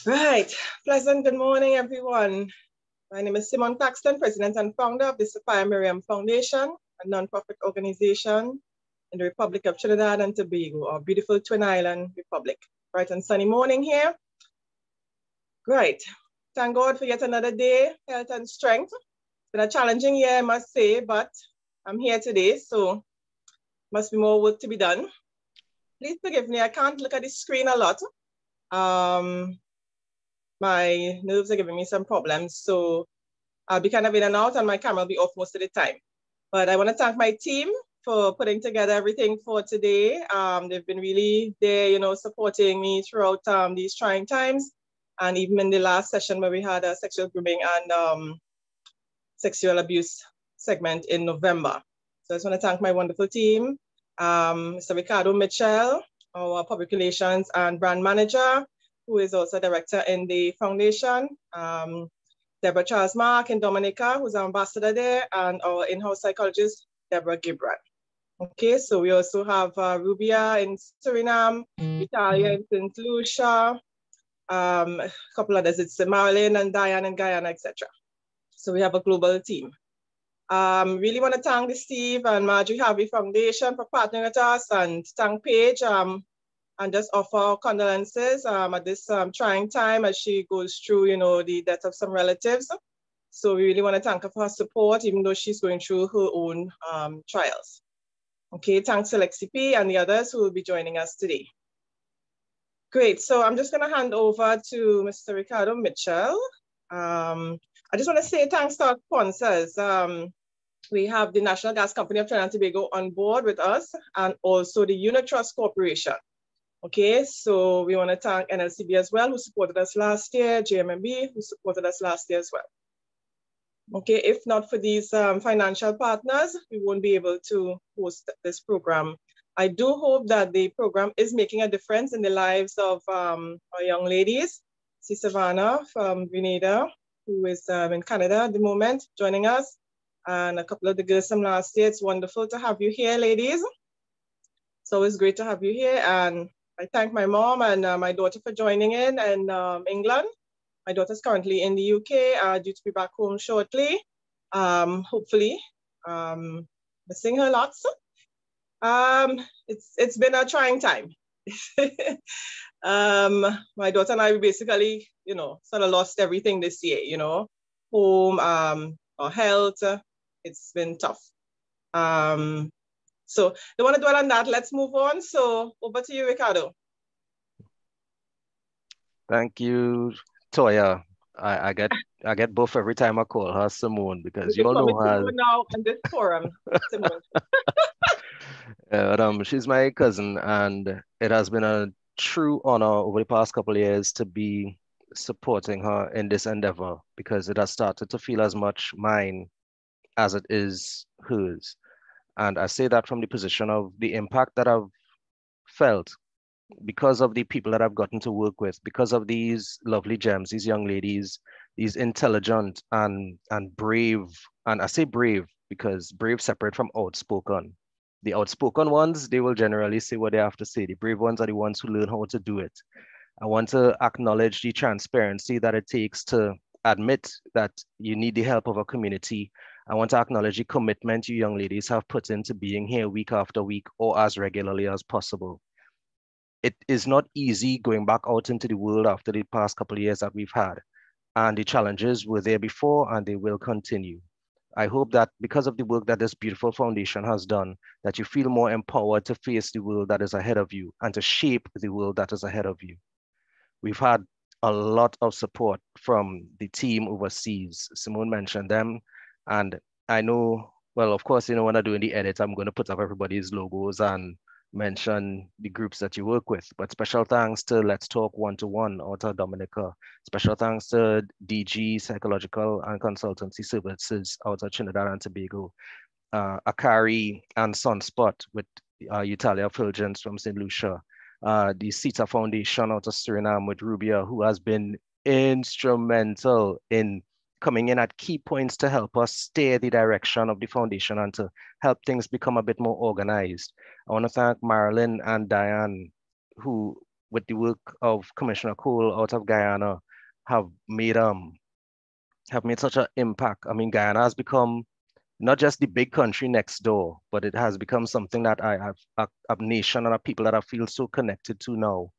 Right. Pleasant good morning, everyone. My name is Simon Paxton, President and founder of the Sapphire Miriam Foundation, a nonprofit organization in the Republic of Trinidad and Tobago, our beautiful Twin Island Republic. Bright and sunny morning here. Great. Thank God for yet another day, health and strength. It's been a challenging year, I must say, but I'm here today, so must be more work to be done. Please forgive me, I can't look at the screen a lot. My nerves are giving me some problems, so I'll be kind of in and out and my camera will be off most of the time. But I want to thank my team for putting together everything for today. They've been really there, supporting me throughout these trying times. And even in the last session where we had a sexual grooming and sexual abuse segment in November. So I just want to thank my wonderful team, Mr. Ricardo Mitchell, our public relations and brand manager, who is also director in the foundation, Deborah Charles Mark in Dominica, who's our ambassador there, and our in-house psychologist, Deborah Gibran. Okay, so we also have Rubia in Suriname, Italia in St. Lucia, a couple others, it's Marilyn and Diane in Guyana, etc. So we have a global team. Really want to thank the Steve and Marjorie Harvey Foundation for partnering with us, and thank Paige and just offer our condolences at this trying time as she goes through, the death of some relatives. So we really want to thank her for her support, even though she's going through her own trials. Okay, thanks to Lexi P and the others who will be joining us today. Great, so I'm just gonna hand over to Mr. Ricardo Mitchell. I just want to say thanks to our sponsors. We have the National Gas Company of Trinidad and Tobago on board with us, and also the Unit Trust Corporation. Okay, so we want to thank NLCB as well, who supported us last year, JMMB, who supported us last year as well. Okay, if not for these financial partners, we won't be able to host this program. I do hope that the program is making a difference in the lives of our young ladies. See Savannah from Grenada, who is in Canada at the moment, joining us, and a couple of the girls from last year. It's wonderful to have you here, ladies. It's always great to have you here, and I thank my mom and my daughter for joining in England. My daughter's currently in the UK, due to be back home shortly, hopefully. Missing her lots. It's been a trying time. My daughter and I basically, sort of lost everything this year, home, our health. It's been tough. So don't want to dwell on that. Let's move on. So over to you, Ricardo. Thank you, Toya. I get both every time I call her Simone, because you all know her now in this forum. Simone. She's my cousin, and it has been a true honor over the past couple of years to be supporting her in this endeavor, because it has started to feel as much mine as it is hers. And I say that from the position of the impact that I've felt because of the people that I've gotten to work with, because of these lovely gems, these young ladies, these intelligent and brave. And I say brave because brave separate from outspoken. The outspoken ones, they will generally say what they have to say. The brave ones are the ones who learn how to do it. I want to acknowledge the transparency that it takes to admit that you need the help of a community. I want to acknowledge the commitment you young ladies have put into being here week after week, or as regularly as possible. It is not easy going back out into the world after the past couple of years that we've had. And the challenges were there before, and they will continue. I hope that because of the work that this beautiful foundation has done, that you feel more empowered to face the world that is ahead of you and to shape the world that is ahead of you. We've had a lot of support from the team overseas. Simone mentioned them. And I know, well, of course, when I'm doing the edit, I'm going to put up everybody's logos and mention the groups that you work with. But special thanks to Let's Talk One-to-One out of Dominica. Special thanks to DG Psychological and Consultancy Services out of Trinidad and Tobago. Akari and Sunspot with Italia Fulgence from St. Lucia. The CETA Foundation out of Suriname with Rubia, who has been instrumental in coming in at key points to help us steer the direction of the foundation and to help things become a bit more organized. I want to thank Marilyn and Diane, who with the work of Commissioner Cole out of Guyana, have made such an impact. I mean, Guyana has become not just the big country next door, but it has become something that I have a nation and a people that I feel so connected to now.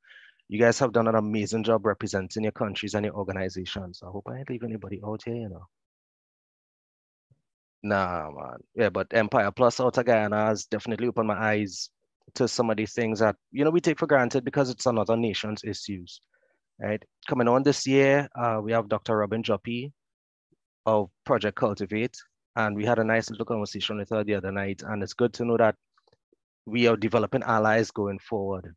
You guys have done an amazing job representing your countries and your organizations. I hope I ain't leave anybody out here, you know. Nah, man. Yeah, but Empire Plus out of Guyana has definitely opened my eyes to some of these things that, you know, we take for granted because it's another nation's issues, right? Coming on this year, we have Dr. Robin Joppy of Project Cultivate, and we had a nice little conversation with her the other night, and it's good to know that we are developing allies going forward.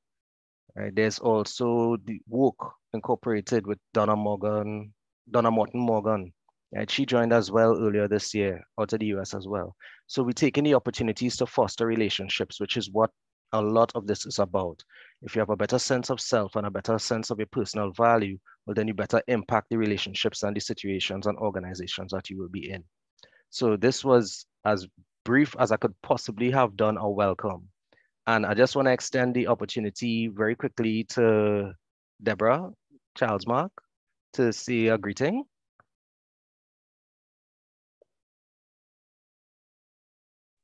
Right? There's also the work incorporated with Donna Morton Morgan. Right? She joined as well earlier this year out of the US as well. So we're taking the opportunities to foster relationships, which is what a lot of this is about. If you have a better sense of self and a better sense of your personal value, well, then you better impact the relationships and the situations and organizations that you will be in. So this was as brief as I could possibly have done a welcome. And I just want to extend the opportunity very quickly to Deborah Charles Mark to say a greeting.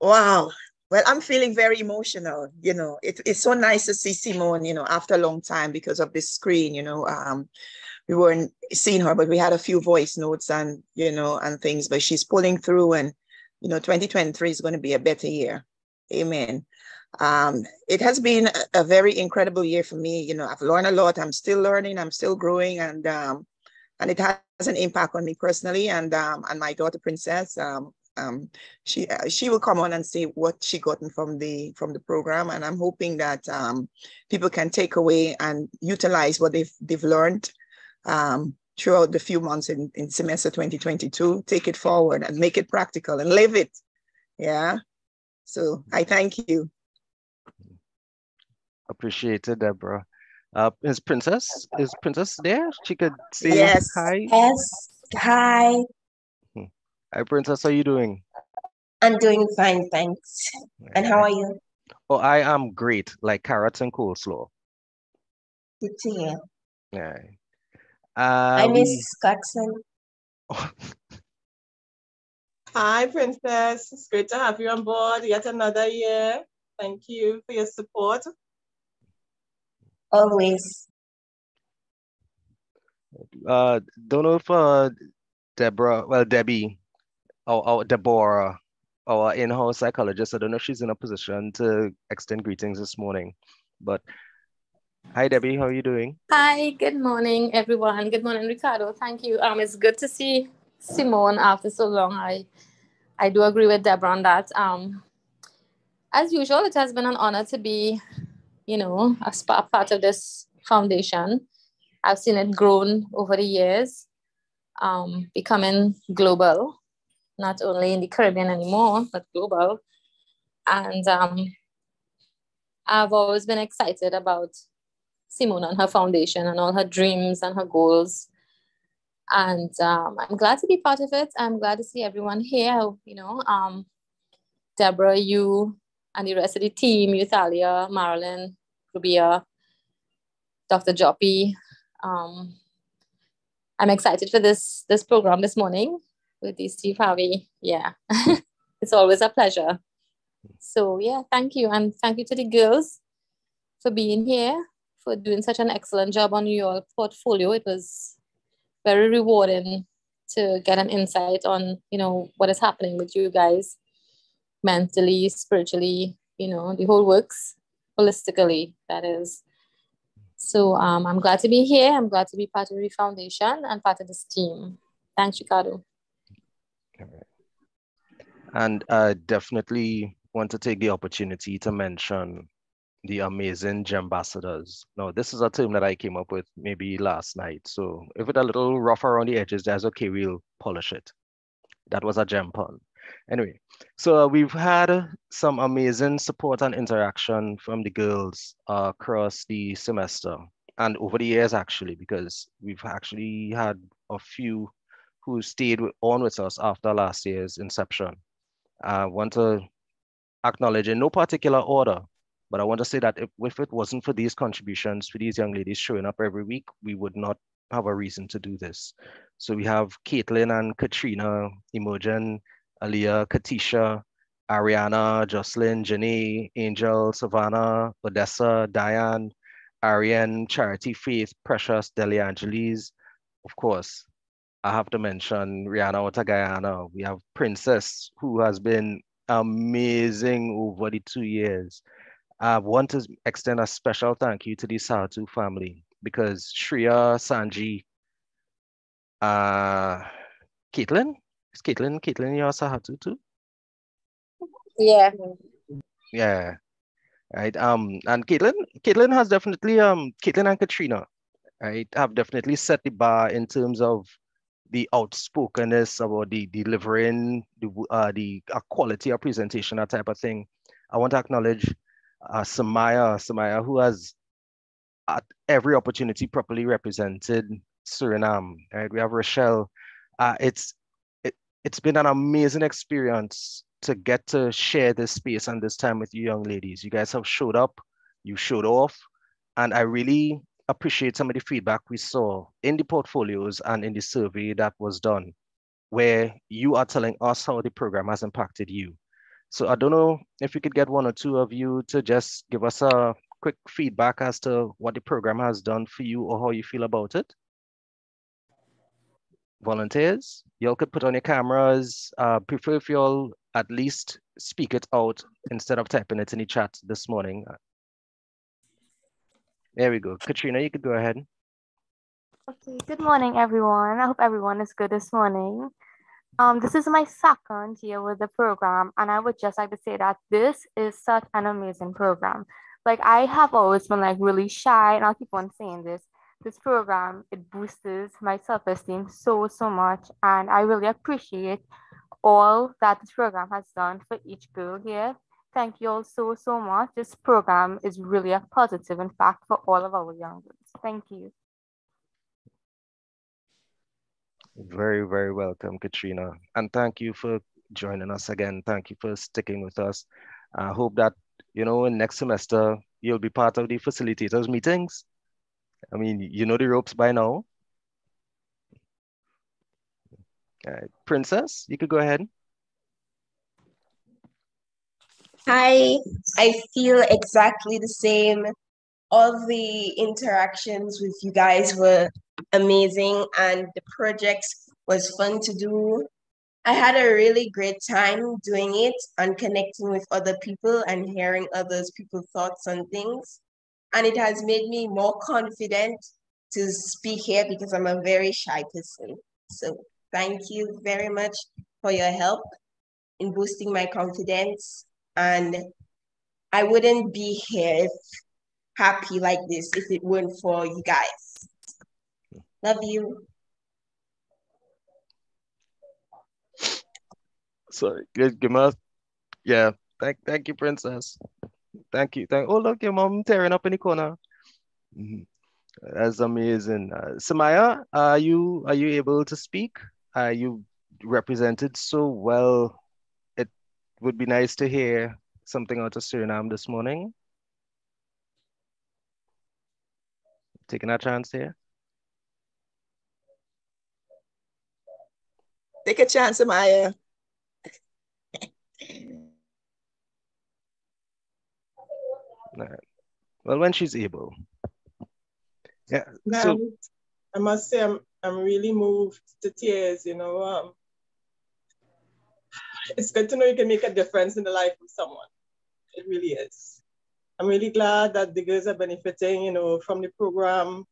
Wow. Well, I'm feeling very emotional. You know, it's so nice to see Simone, you know, after a long time because of this screen, you know. We weren't seeing her, but we had a few voice notes and, you know, and things, but she's pulling through, and, you know, 2023 is going to be a better year. Amen. It has been a very incredible year for me. You know, I've learned a lot. I'm still learning. I'm still growing, and it has an impact on me personally, and my daughter Princess. She will come on and say what she gotten from the program, and I'm hoping that people can take away and utilize what they've learned throughout the few months in semester 2022. Take it forward and make it practical and live it. Yeah. So I thank you. Appreciated, Deborah. Is Princess there? She could say Yes. hi. Yes. Hi. Hi, Princess. How are you doing? I'm doing fine, thanks. And how are you? Oh, I am great, like carrots and coleslaw. Good to hear. Yeah. I miss Scotson. Hi, Princess. It's great to have you on board yet another year. Thank you for your support. Always. Don't know if Debbie or Deborah, our in-house psychologist, I don't know if she's in a position to extend greetings this morning. But hi, Debbie, how are you doing? Hi, good morning, everyone. Good morning, Ricardo. Thank you. It's good to see Simone after so long. I do agree with Deborah on that. As usual, it has been an honor to be, you know, a part of this foundation. I've seen it grown over the years, becoming global, not only in the Caribbean anymore, but global. And I've always been excited about Simone and her foundation and all her dreams and her goals. And I'm glad to be part of it. I'm glad to see everyone here, you know, Deborah, you and the rest of the team, Euthalia, Marilyn, Rubia, Dr. Joppy. I'm excited for this program this morning with the Steve Harvey. Yeah, it's always a pleasure. So yeah, thank you. And thank you to the girls for being here, for doing such an excellent job on your portfolio. It was very rewarding to get an insight on, you know, what is happening with you guys mentally, spiritually, you know, the whole works holistically, that is. So I'm glad to be here. I'm glad to be part of the foundation and part of this team. Thanks, Ricardo. And I definitely want to take the opportunity to mention the amazing Gembassadors. Now, this is a term that I came up with maybe last night. So if it's a little rough around the edges, that's okay, we'll polish it. That was a gem pun. Anyway, so we've had some amazing support and interaction from the girls across the semester and over the years, actually, because we've actually had a few who stayed on with us after last year's inception. I want to acknowledge in no particular order But I want to say that if it wasn't for these contributions, for these young ladies showing up every week, we would not have a reason to do this. So we have Caitlin and Katrina, Imogen, Aliyah, Katisha, Ariana, Jocelyn, Janae, Angel, Savannah, Odessa, Diane, Ariane, Charity, Faith, Precious, Deli Angeles. Of course, I have to mention Rihanna Otagayana. We have Princess, who has been amazing over the 2 years. I want to extend a special thank you to the Sahatu family because Shreya, Sanji, Caitlin? Is Caitlin your Sahatu too? Yeah. Yeah. Right. And Caitlin has definitely Caitlin and Katrina, right, have definitely set the bar in terms of the outspokenness about the delivering the quality of presentation, that type of thing. I want to acknowledge Samaya, who has at every opportunity properly represented Suriname. Right, we have Rochelle. It's been an amazing experience to get to share this space and this time with you young ladies. You guys have showed up, you showed off, and I really appreciate some of the feedback we saw in the portfolios and in the survey that was done, where you are telling us how the program has impacted you. So I don't know if we could get one or two of you to just give us a quick feedback as to what the program has done for you or how you feel about it. Volunteers, y'all could put on your cameras. Prefer if y'all at least speak it out instead of typing it in the chat this morning. There we go. Katrina, you could go ahead. Okay, good morning, everyone. I hope everyone is good this morning. This is my second year with the program, and I would just like to say that this is such an amazing program. Like, I have always been like really shy, and I'll keep on saying this. This program, it boosts my self-esteem so much, and I really appreciate all that this program has done for each girl here. Thank you all so much. This program is really a positive impact for all of our young girls. Thank you. Very, very welcome, Katrina. And thank you for joining us again. Thank you for sticking with us. I hope that, in next semester, you'll be part of the facilitators meetings. I mean, you know the ropes by now. All right. Princess, you could go ahead. Hi, I feel exactly the same. All the interactions with you guys were amazing and the project was fun to do. I had a really great time doing it and connecting with other people and hearing others people's thoughts on things. And it has made me more confident to speak here because I'm a very shy person. So thank you very much for your help in boosting my confidence. And I wouldn't be here happy like this if it weren't for you guys. Love you. Sorry, give me yeah. Thank you, Princess. Thank you. Oh, look, your mom tearing up in the corner. That's amazing. Samaya, are you able to speak? You represented so well. It would be nice to hear something out of Suriname this morning. Taking a chance here. Take a chance, Amaya. Well, when she's able. Yeah. So I must say I'm really moved to tears, It's good to know you can make a difference in the life of someone. It really is. I'm really glad that the girls are benefiting, from the program.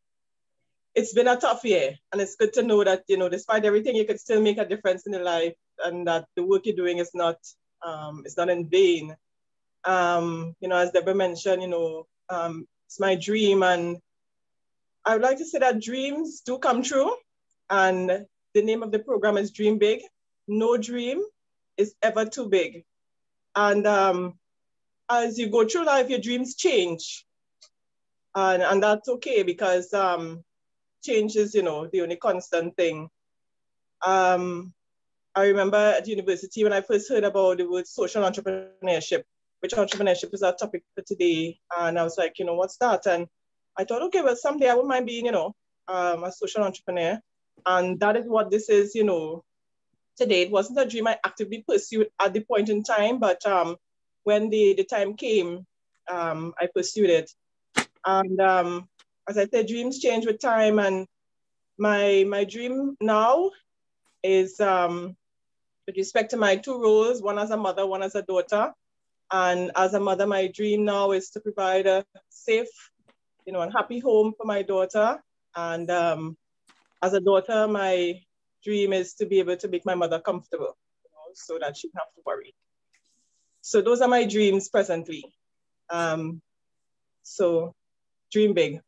It's been a tough year, and it's good to know that, despite everything, you could still make a difference in the life, and that the work you're doing is not in vain. As Deborah mentioned, it's my dream, and I would like to say that dreams do come true, and the name of the program is Dream Big. No dream is ever too big. And as you go through life, your dreams change. And that's okay because change is, the only constant thing. I remember at university when I first heard about the word social entrepreneurship, which entrepreneurship is our topic for today. And I was like, what's that? And I thought, okay, well, someday I wouldn't mind being, a social entrepreneur. And that is what this is, today. It wasn't a dream I actively pursued at the point in time, but when the time came, I pursued it. And as I said, dreams change with time. And my dream now is, with respect to my 2 roles, one as a mother, one as a daughter. And as a mother, my dream now is to provide a safe, and happy home for my daughter. And as a daughter, my dream is to be able to make my mother comfortable, so that she don't have to worry. So those are my dreams presently. So dream big.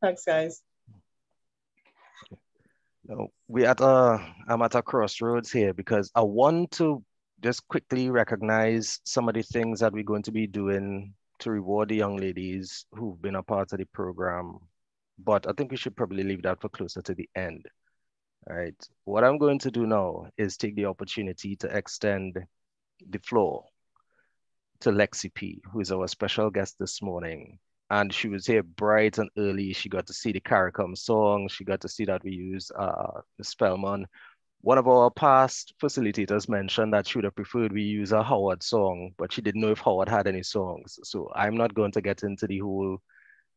Thanks, guys. No, I'm at a crossroads here because I want to just quickly recognize some of the things that we're going to be doing to reward the young ladies who've been a part of the program. But I think we should probably leave that for closer to the end. All right. What I'm going to do now is take the opportunity to extend the floor to Lexi P, who is our special guest this morning. And she was here bright and early. She got to see the CARICOM song. She got to see that we use the Spellman. One of our past facilitators mentioned that she would have preferred we use a Howard song, but she didn't know if Howard had any songs. So I'm not going to get into the whole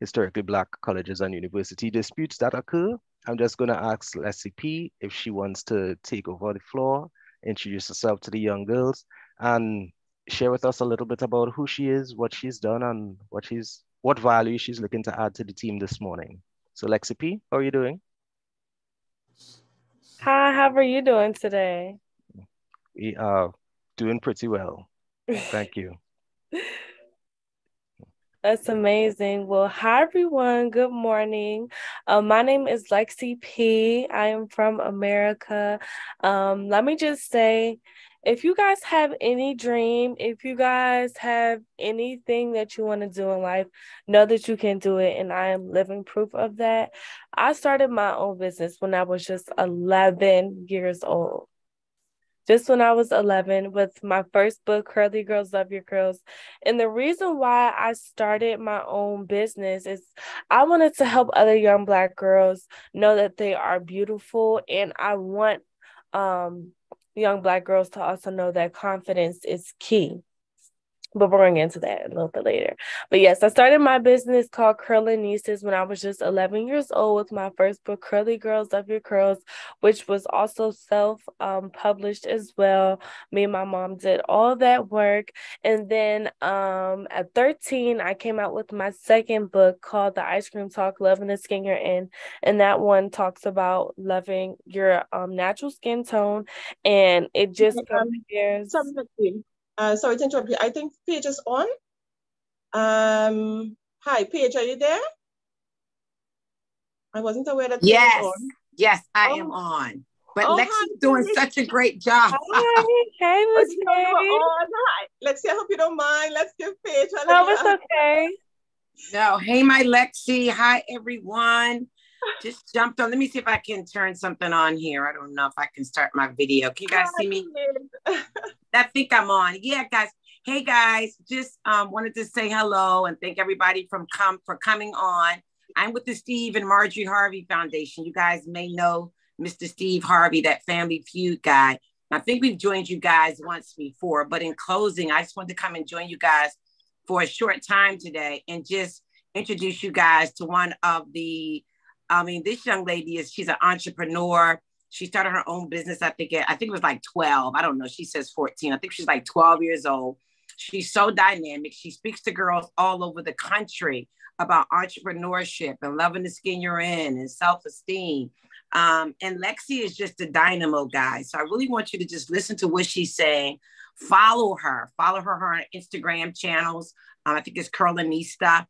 historically Black colleges and university disputes that occur. I'm just going to ask Lexi P if she wants to take over the floor, introduce herself to the young girls, and share with us a little bit about who she is, what she's done, and what value she's looking to add to the team this morning. So Lexi P, how are you doing? Hi, how are you doing today? We are doing pretty well. Thank you. That's amazing. Well, hi, everyone. Good morning. My name is Lexi P. I am from America. Let me just say, if you guys have any dream, if you guys have anything that you want to do in life, know that you can do it. And I am living proof of that. I started my own business when I was just 11 years old. Just when I was 11 with my first book, Curly Girls Love Your Curls. And the reason why I started my own business is I wanted to help other young Black girls know that they are beautiful. And I want young Black girls to also know that confidence is key. But we're going to get into that a little bit later. But yes, I started my business called Curlanista when I was just 11 years old with my first book, Curly Girls Love Your Curls, which was also self-published as well. Me and my mom did all that work. And then at 13, I came out with my second book called The Ice Cream Talk, Loving the Skin You're In. And that one talks about loving your natural skin tone. And it just compares... Sorry to interrupt you. I think Paige is on. Hi, Paige, are you there? I wasn't aware that Paige was on. Yes, I am on. But Lexi's doing such a great job. Hey, Miss Paige. Hi. Lexi, I hope you don't mind. Let's give Paige a little. No, it's okay. No, hey, my Lexi. Hi, everyone. Just jumped on. Let me see if I can turn something on here. I don't know if I can start my video. Can you guys see me? I think I'm on. Yeah, guys. Hey, guys. Just wanted to say hello and thank everybody for coming on. I'm with the Steve and Marjorie Harvey Foundation. You guys may know Mr. Steve Harvey, that Family Feud guy. I think we've joined you guys once before, but in closing, I just wanted to come and join you guys for a short time today and just introduce you guys to one of the this young lady she's an entrepreneur. She started her own business. I think it was like 12. I don't know. She says 14. I think she's like 12 years old. She's so dynamic. She speaks to girls all over the country about entrepreneurship and loving the skin you're in and self-esteem. And Lexi is just a dynamo, guys. So I really want you to just listen to what she's saying. Follow her on Instagram channels. I think it's Curlanista.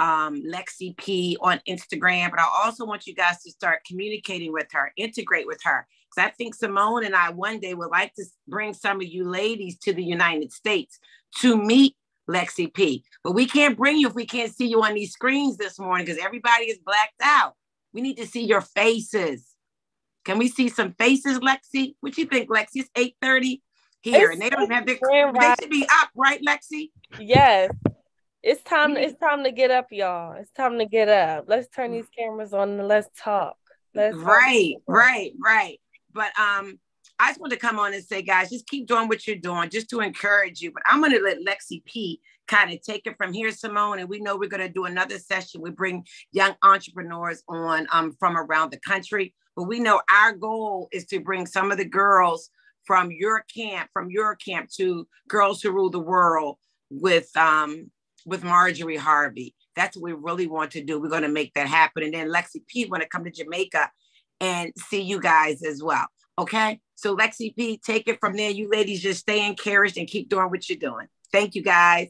Lexi P on Instagram, but I also want you guys to start communicating with her, integrate with her. Because I think Simone and I one day would like to bring some of you ladies to the United States to meet Lexi P. But we can't bring you if we can't see you on these screens this morning because everybody is blacked out. We need to see your faces. Can we see some faces, Lexi? What you think, Lexi? It's 8:30. here, and they don't have their. They should be up, right, Lexi? Yes. It's time to get up, y'all. It's time to get up. Let's turn these cameras on and let's talk. Right. But I just want to come on and say, guys, just keep doing what you're doing, just to encourage you. But I'm going to let Lexi P kind of take it from here, Simone. And we know we're going to do another session. We bring young entrepreneurs on from around the country. But we know our goal is to bring some of the girls from your camp to Girls Who Rule the World with Marjorie Harvey. That's what we really want to do. We're going to make that happen. And then Lexi P want to come to Jamaica and see you guys as well. Okay? So Lexi P, take it from there. You ladies just stay encouraged and keep doing what you're doing. Thank you, guys.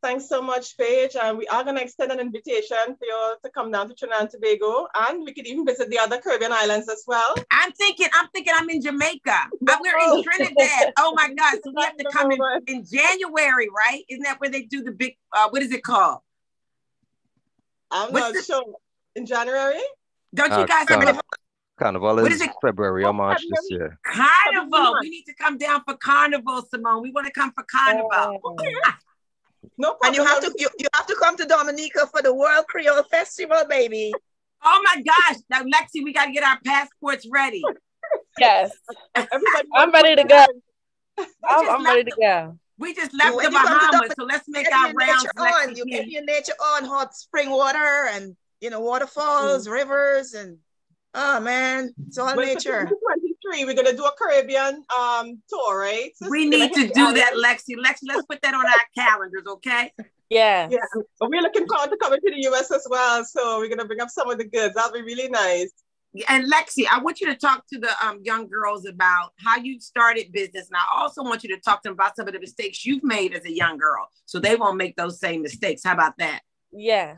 Thanks so much, Paige. And we are going to extend an invitation for you to come down to Trinidad and Tobago, and we could even visit the other Caribbean islands as well. I'm thinking I'm in Jamaica. We're in Trinidad. Oh my God. So we have to come in January, right? Isn't that where they do the big, what is it called? I'm not sure. In January? Don't you guys have Carnival is February or March this year. Carnival. We need to come down for Carnival, Simone. We want to come for Carnival. No problem. And you have to come to Dominica for the World Creole Festival, baby. Oh my gosh. Now, Lexi, we got to get our passports ready. Yes. I'm ready to go. I'm ready to go. We just left the Bahamas, so let's make our rounds. You get your nature on, hot spring water and, waterfalls, rivers, and oh man, it's all nature. 2023, we're going to do a Caribbean tour, right? So we need to do that, Lexi. Let's put that on our calendars, okay? Yeah. But we're looking forward to coming to the US as well. So we're going to bring up some of the goods. That'll be really nice. And Lexi, I want you to talk to the young girls about how you started business. And I also want you to talk to them about some of the mistakes you've made as a young girl, so they won't make those same mistakes. How about that? Yes.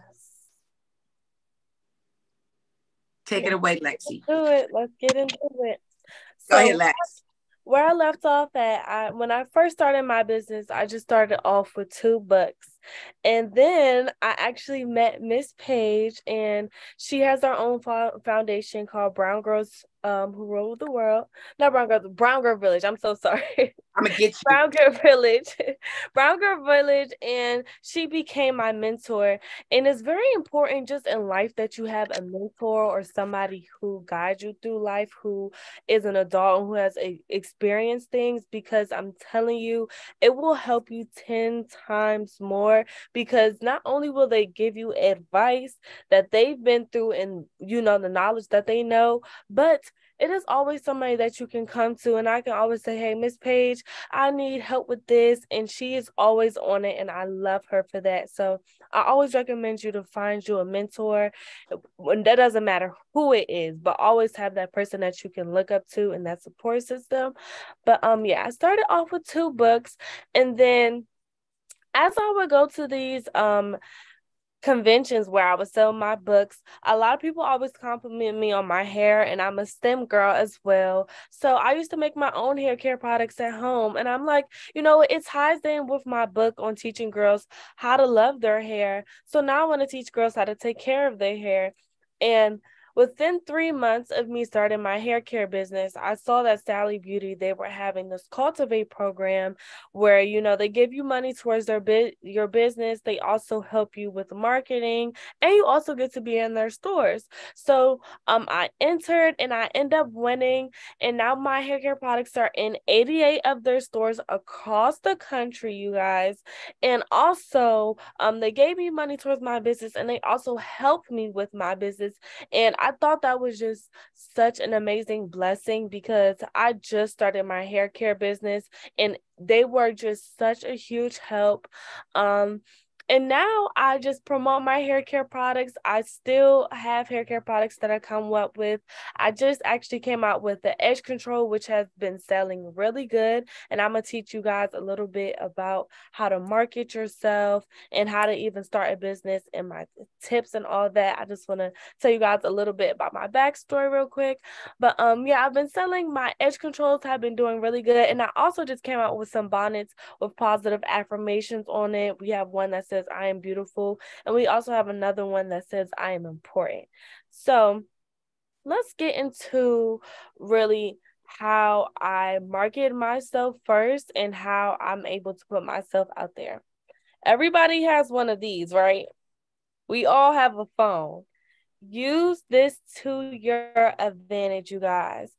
Take it away, Lexi. Do it. Let's get into it. Go ahead, Lex. Where I left off at, when I first started my business, I just started off with 2 books. And then I actually met Miss Page, and she has her own foundation called Brown Girls Who Rule the World. Not Brown Girls, Brown Girl Village. I'm so sorry. I'm gonna get you. Brown Girl Village. Brown Girl Village. And she became my mentor. And it's very important just in life that you have a mentor or somebody who guides you through life, who is an adult and who has experienced things, because I'm telling you, it will help you 10 times more, because not only will they give you advice that they've been through and the knowledge that they know, but it is always somebody that you can come to, and I can always say, hey, Miss Page, I need help with this, and she is always on it, and I love her for that. So I always recommend you to find you a mentor, and that doesn't matter who it is, but always have that person that you can look up to and that support system. But I started off with 2 books, and then as I would go to these conventions where I would sell my books, a lot of people always compliment me on my hair, and I'm a STEM girl as well. So I used to make my own hair care products at home, and I'm like, it ties in with my book on teaching girls how to love their hair. So now I want to teach girls how to take care of their hair. And within 3 months of me starting my hair care business, I saw that Sally Beauty, they were having this Cultivate program where, they give you money towards your business. They also help you with marketing, and you also get to be in their stores. So I entered, and I end up winning. And now my hair care products are in 88 of their stores across the country, you guys. And also they gave me money towards my business, and they also helped me with my business. And I thought that was just such an amazing blessing, because I just started my hair care business, and they were just such a huge help. And now I just promote my hair care products. I still have hair care products that I come up with. I just actually came out with the Edge Control, which has been selling really good. And I'm going to teach you guys a little bit about how to market yourself and how to even start a business and my tips and all that. I just want to tell you guys a little bit about my backstory real quick. But I've been selling my Edge Controls, have been doing really good. And I also just came out with some bonnets with positive affirmations on it. We have one that says I am beautiful, and we also have another one that says I am important. So let's get into really how I market myself first and how I'm able to put myself out there. Everybody has one of these, right? We all have a phone. Use this to your advantage, you guys.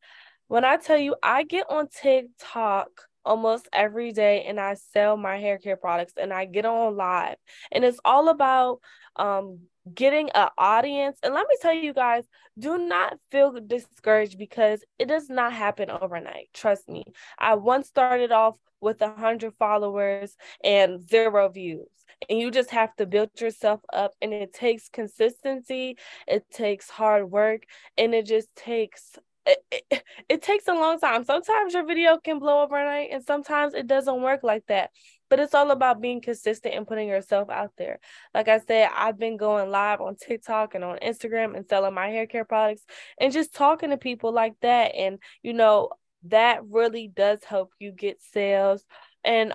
When I tell you, I get on TikTok almost every day and I sell my hair care products and I get on live. And it's all about getting an audience. And let me tell you guys, do not feel discouraged because it does not happen overnight. Trust me. I once started off with 100 followers and 0 views. And you just have to build yourself up, and it takes consistency, it takes hard work, and it just takes it takes a long time. Sometimes your video can blow overnight and sometimes it doesn't work like that. But it's all about being consistent and putting yourself out there. Like I said, I've been going live on TikTok and on Instagram and selling my hair care products and just talking to people like that. And, you know, that really does help you get sales. And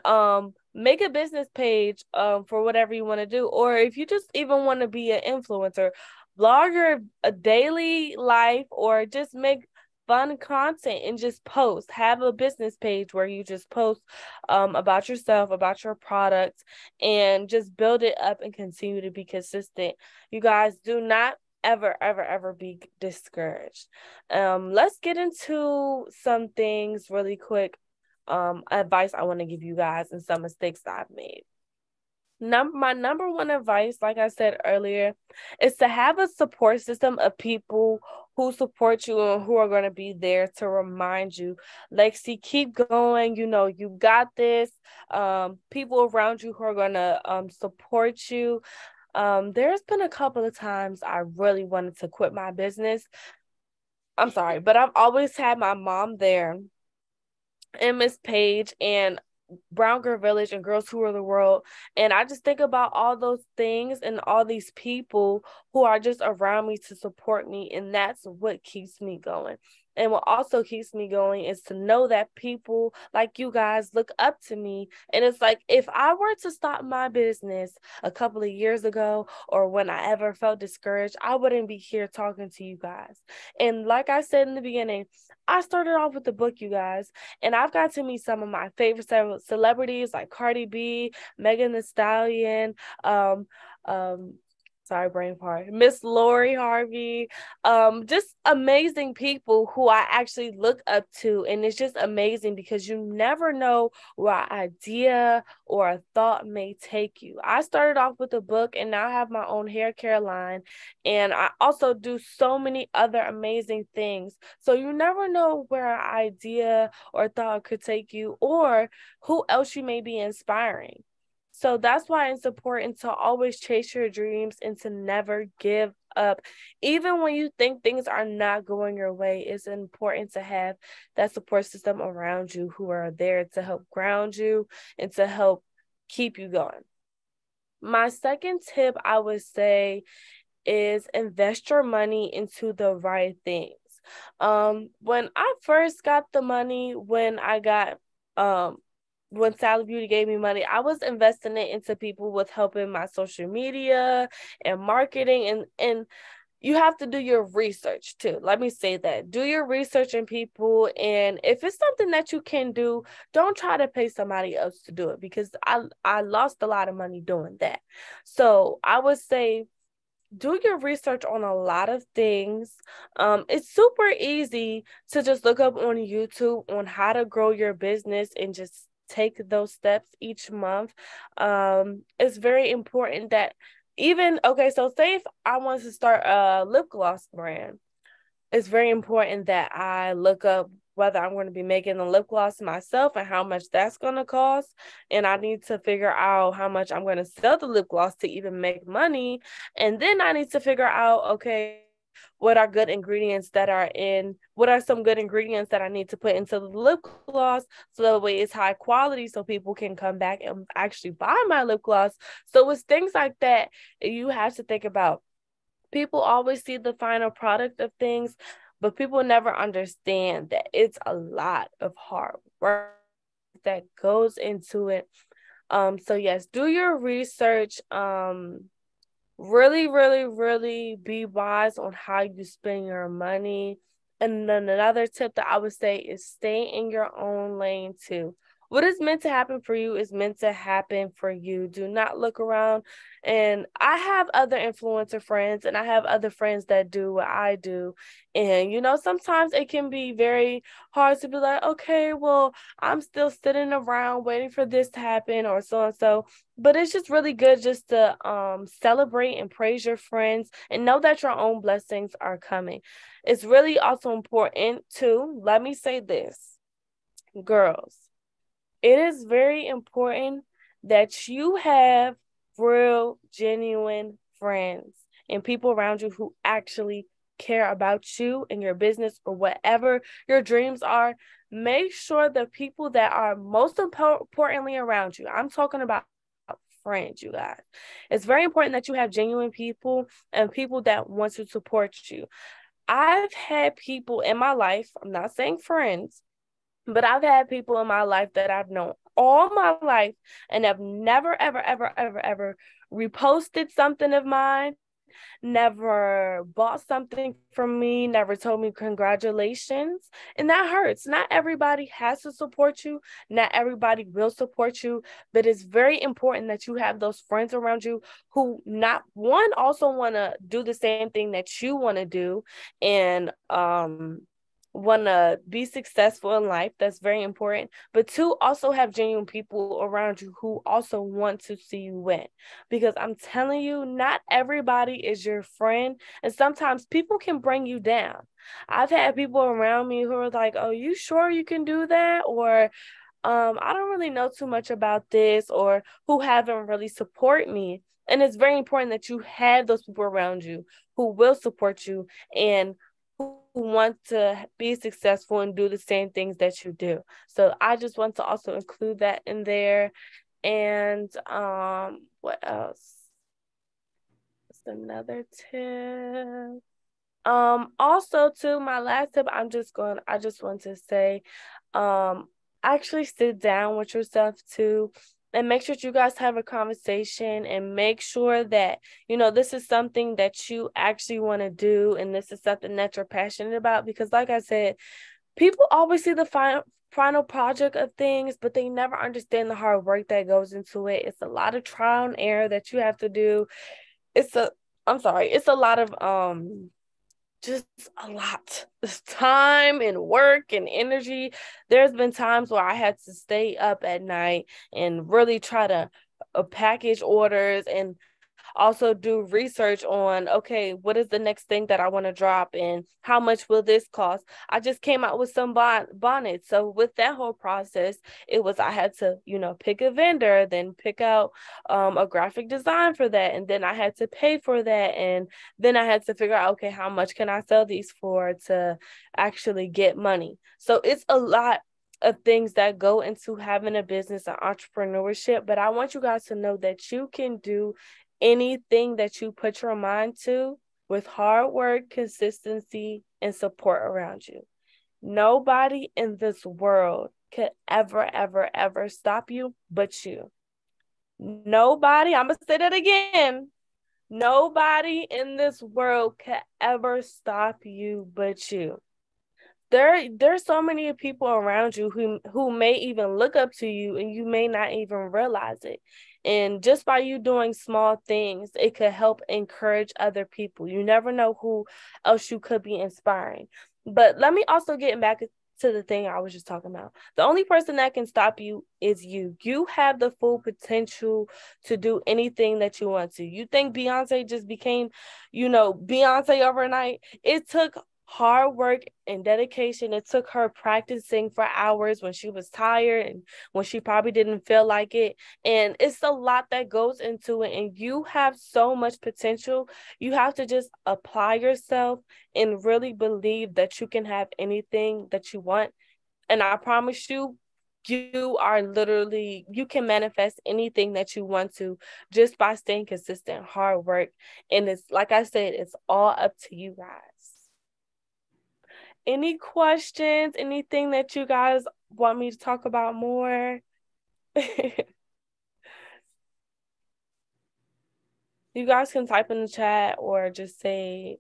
make a business page for whatever you want to do. Or if you just even want to be an influencer, blog your daily life or just make fun content and just post. Have a business page where you just post about yourself, about your products, and just build it up and continue to be consistent. You guys, do not ever be discouraged. Let's get into some things really quick. Advice I want to give you guys and some mistakes that I've made. My number one advice, like I said earlier, is to have a support system of people who support you and who are going to be there to remind you, Lexi, keep going. You know, you got this. People around you who are going to support you. There's been a couple of times I really wanted to quit my business. I'm sorry, but I've always had my mom there and Miss Page and Brown Girl Village and Girls Who Are the World. And I just think about all those things and all these people who are just around me to support me. And that's what keeps me going. And what also keeps me going is to know that people like you guys look up to me. And it's like, if I were to stop my business a couple of years ago, or when I ever felt discouraged, I wouldn't be here talking to you guys. And like I said in the beginning, I started off with the book, you guys, and I've got to meet some of my favorite celebrities like Cardi B, Megan Thee Stallion, sorry, brain fart, Miss Lori Harvey, just amazing people who I actually look up to. And it's just amazing because you never know where an idea or a thought may take you. I started off with a book and now I have my own hair care line. And I also do so many other amazing things. So you never know where an idea or thought could take you or who else you may be inspiring. So that's why it's important to always chase your dreams and to never give up. Even when you think things are not going your way, it's important to have that support system around you who are there to help ground you and to help keep you going. My second tip, I would say, is invest your money into the right things. When I first got the money, when Sally Beauty gave me money, I was investing it into people with helping my social media and marketing. And you have to do your research too. Let me say that. Do your research in people. And if it's something that you can do, don't try to pay somebody else to do it, because I lost a lot of money doing that. So I would say, do your research on a lot of things. It's super easy to just look up on YouTube on how to grow your business and just take those steps each month. It's very important that so say if I want to start a lip gloss brand, it's very important that I look up whether I'm going to be making the lip gloss myself and how much that's going to cost. And I need to figure out how much I'm going to sell the lip gloss to even make money. And then I need to figure out, okay, what are some good ingredients that I need to put into the lip gloss so that way it's high quality so people can come back and actually buy my lip gloss. So it's things like that you have to think about. People always see the final product of things, but people never understand that it's a lot of hard work that goes into it. So yes, do your research. Really be wise on how you spend your money. And then another tip that I would say is stay in your own lane too. What is meant to happen for you is meant to happen for you. Do not look around. And I have other influencer friends, and I have other friends that do what I do. And, you know, sometimes it can be very hard to be like, okay, well, I'm still sitting around waiting for this to happen or so and so. But it's just really good just to celebrate and praise your friends and know that your own blessings are coming. It's really also important too. Let me say this, girls. It is very important that you have real, genuine friends and people around you who actually care about you and your business or whatever your dreams are. Make sure the people that are most importantly around you, I'm talking about friends, you guys. It's very important that you have genuine people and people that want to support you. I've had people in my life, I'm not saying friends, but I've had people in my life that I've known all my life and have never, ever, ever, ever, ever reposted something of mine, never bought something from me, never told me congratulations. And that hurts. Not everybody has to support you. Not everybody will support you. But it's very important that you have those friends around you who not one also want to do the same thing that you want to do and want to be successful in life. That's very important. But two, also have genuine people around you who also want to see you win. Because I'm telling you, not everybody is your friend. And sometimes people can bring you down. I've had people around me who are like, oh, you sure you can do that? Or I don't really know too much about this, or who haven't really support me. And it's very important that you have those people around you who will support you and who want to be successful and do the same things that you do. So I just want to also include that in there. And what else? What's another tip? Also too, my last tip, I just want to say, actually sit down with yourself too and make sure you guys have a conversation and make sure that, you know, this is something that you actually want to do and this is something that you're passionate about. Because like I said, people always see the final project of things, but they never understand the hard work that goes into it. It's a lot of trial and error that you have to do. It's a lot of just a lot. It's time and work and energy. There's been times where I had to stay up at night and really try to package orders and also do research on, okay, what is the next thing that I want to drop and how much will this cost? I just came out with some bonnets. So with that whole process, I had to, you know, pick a vendor, then pick out a graphic design for that. And then I had to pay for that. And then I had to figure out, okay, how much can I sell these for to actually get money? So it's a lot of things that go into having a business and entrepreneurship. But I want you guys to know that you can do anything that you put your mind to with hard work, consistency, and support around you. Nobody in this world could ever, ever, ever stop you but you. Nobody, I'm going to say that again. Nobody in this world could ever stop you but you. There's so many people around you who may even look up to you and you may not even realize it. And just by you doing small things, it could help encourage other people. You never know who else you could be inspiring. But let me also get back to the thing I was just talking about. The only person that can stop you is you. You have the full potential to do anything that you want to. You think Beyonce just became, Beyonce overnight? It took hard work and dedication. It took her practicing for hours when she was tired and when she probably didn't feel like it. And it's a lot that goes into it. And you have so much potential. You have to just apply yourself and really believe that you can have anything that you want. And I promise you, you can manifest anything that you want to just by staying consistent, hard work. And it's like I said, it's all up to you guys. Any questions? Anything that you guys want me to talk about more? You guys can type in the chat or just say,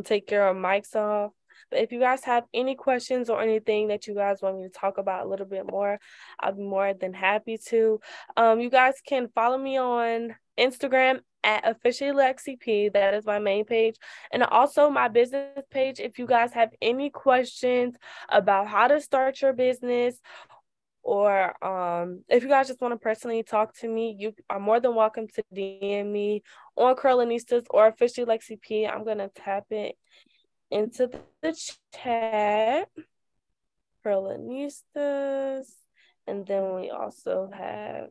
take your mics off. But if you guys have any questions or anything that you guys want me to talk about a little bit more, I'll be more than happy to. You guys can follow me on Instagram at officially Lexi P. That is my main page. And also my business page. If you guys have any questions about how to start your business, or if you guys just want to personally talk to me, you are more than welcome to DM me on Curlanistas or officially Lexi P. I'm going to tap it into the chat. Curlanistas. And then we also have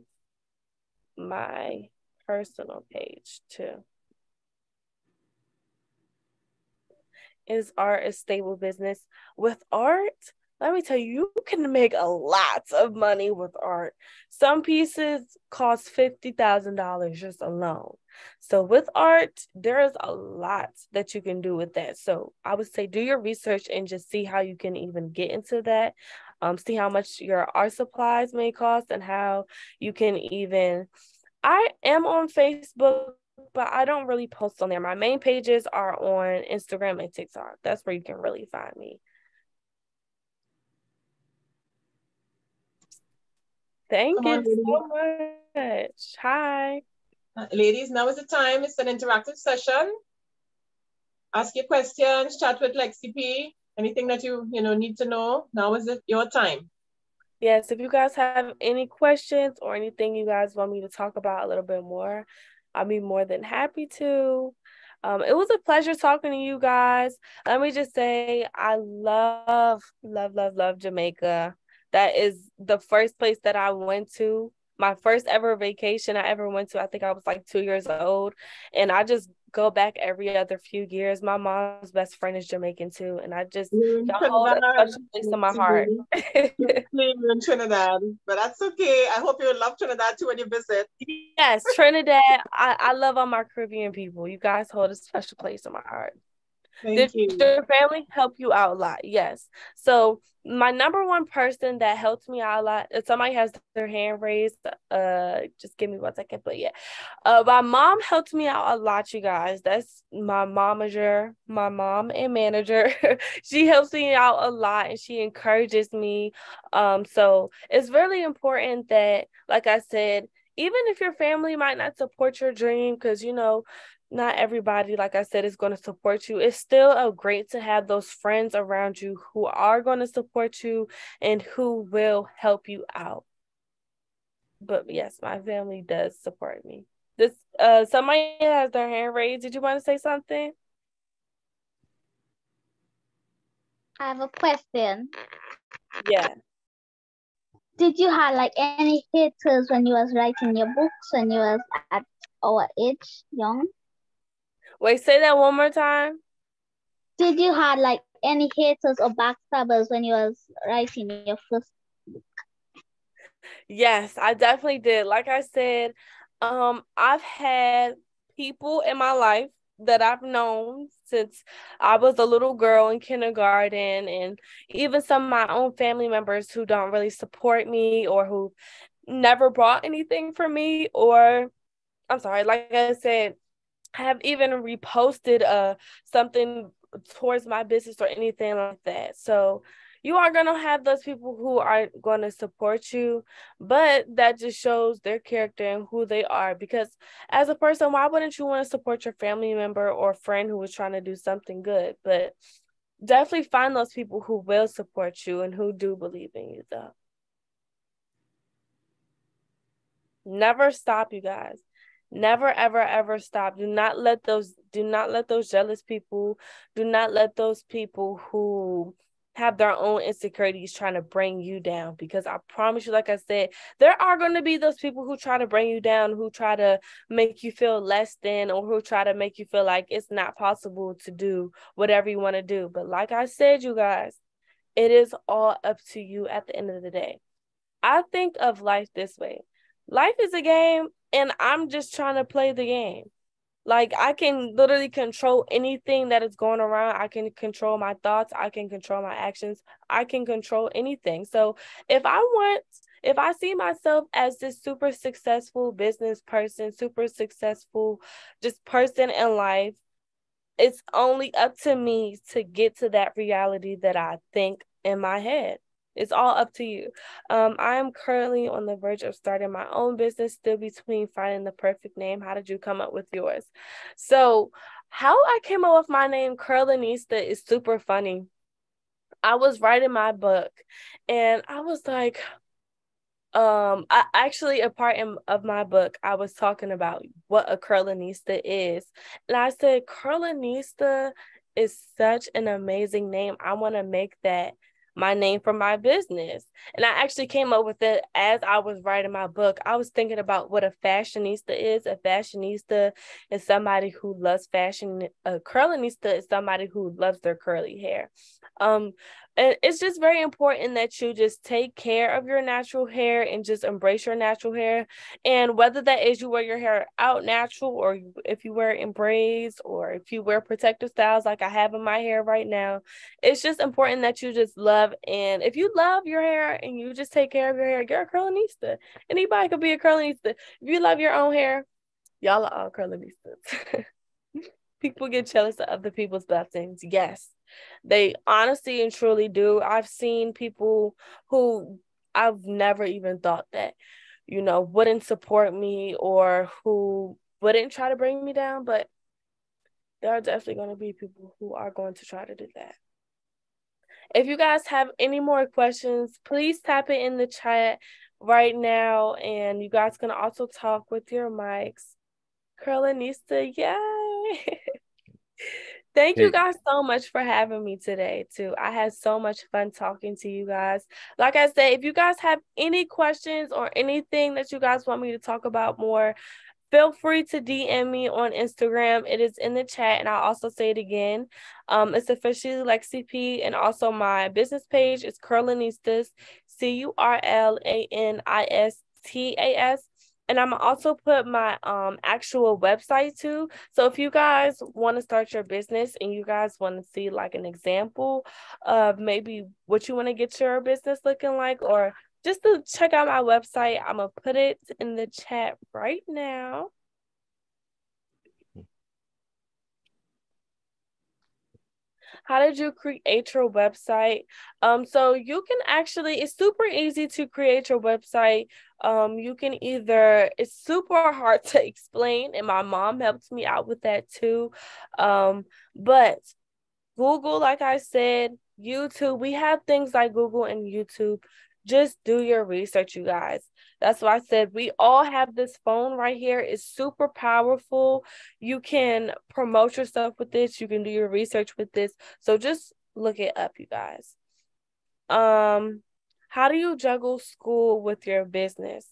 my personal page too. Is art a stable business? With art, let me tell you, you can make a lot of money with art. Some pieces cost $50,000 just alone. So with art, there's a lot that you can do with that. So I would say do your research and just see how you can even get into that. See how much your art supplies may cost and how you can even... I am on Facebook, but I don't really post on there. My main pages are on Instagram and TikTok. That's where you can really find me. Thank you so much. Hi. Ladies, now is the time. It's an interactive session. Ask your questions, chat with Lexi P. Anything that you need to know, now is your time. Yes, if you guys have any questions or anything you guys want me to talk about a little bit more, I'll be more than happy to. It was a pleasure talking to you guys. Let me just say, I love Jamaica. That is the first place that I went to. My first ever vacation I ever went to, I think I was like 2 years old. And I just go back every other few years. My mom's best friend is Jamaican too. And I just, y'all hold a special place in my heart. In Trinidad, but that's okay. I hope you love Trinidad too when you visit. Yes, Trinidad. I love all my Caribbean people. You guys hold a special place in my heart. Thank you. Did your family help you out a lot? Yes. So my number one person that helped me out a lot, if somebody has their hand raised, just give me 1 second, but yeah. My mom helped me out a lot, you guys. That's my momager, my mom and manager. She helps me out a lot and she encourages me. So it's really important that, like I said, even if your family might not support your dream, because not everybody, like I said, is going to support you. It's still great to have those friends around you who are going to support you and who will help you out. But yes, my family does support me. Somebody has their hand raised. Did you want to say something? I have a question. Yeah. Did you have like any haters when you was writing your books when you was at our age, young? Wait, say that one more time. Did you have like any haters or backstabbers when you was writing your first book? Yes, I definitely did. Like I said, I've had people in my life that I've known since I was a little girl in kindergarten, and even some of my own family members who don't really support me or who never brought anything for me, or I'm sorry, like I said, have even reposted something towards my business or anything like that. So you are going to have those people who are going to support you, but that just shows their character and who they are. Because as a person, why wouldn't you want to support your family member or friend who is trying to do something good? But definitely find those people who will support you and who do believe in you, though. Never stop, you guys. Never, ever, ever stop. Do not let those jealous people, do not let those people who have their own insecurities trying to bring you down, because I promise you, like I said, there are going to be those people who try to bring you down, who try to make you feel less than, or who try to make you feel like it's not possible to do whatever you want to do. But like I said, you guys, it is all up to you at the end of the day. I think of life this way. Life is a game, and I'm just trying to play the game. Like, I can literally control anything that is going around. I can control my thoughts. I can control my actions. I can control anything. So if I see myself as this super successful business person, super successful just person in life, it's only up to me to get to that reality that I think in my head. It's all up to you. I am currently on the verge of starting my own business, still between finding the perfect name. How did you come up with yours? So how I came up with my name, Curlanista, is super funny. I was writing my book and I was like, I actually, a part of my book, I was talking about what a Curlanista is. And I said, Curlanista is such an amazing name. I want to make that my name for my business. And I actually came up with it as I was writing my book. I was thinking about what a fashionista is. A fashionista is somebody who loves fashion. A Curlanista is somebody who loves their curly hair. And it's just very important that you just take care of your natural hair and just embrace your natural hair. And whether that is you wear your hair out natural, or if you wear it in braids, or if you wear protective styles like I have in my hair right now, it's just important that you just love. And if you love your hair and you just take care of your hair, you're a Curlanista. Anybody could be a Curlanista. If you love your own hair, y'all are all Curlanistas. People get jealous of other people's blessings. Yes, they honestly and truly do. I've seen people who I've never even thought that, wouldn't support me or who wouldn't try to bring me down, but there are definitely going to be people who are going to try to do that. If you guys have any more questions, please type it in the chat right now, and you guys can also talk with your mics. Curlanista, yay! Thank you guys so much for having me today, too. I had so much fun talking to you guys. Like I said, if you guys have any questions or anything that you guys want me to talk about more, feel free to DM me on Instagram. It is in the chat, and I'll also say it again. It's officially Lexi P, and also my business page is Curlanistas, Curlanistas. And I'm also put my actual website too. So if you guys want to start your business and you guys want to see like an example of maybe what you want to get your business looking like, or just to check out my website, I'm going to put it in the chat right now. How did you create your website? So you can actually, it's super easy to create your website. You can either, it's super hard to explain, and my mom helped me out with that too. But Google, like I said, YouTube, we have things like Google and YouTube. Just do your research, you guys. That's why I said we all have this phone right here. It's super powerful. You can promote yourself with this. You can do your research with this. So just look it up, you guys. How do you juggle school with your business?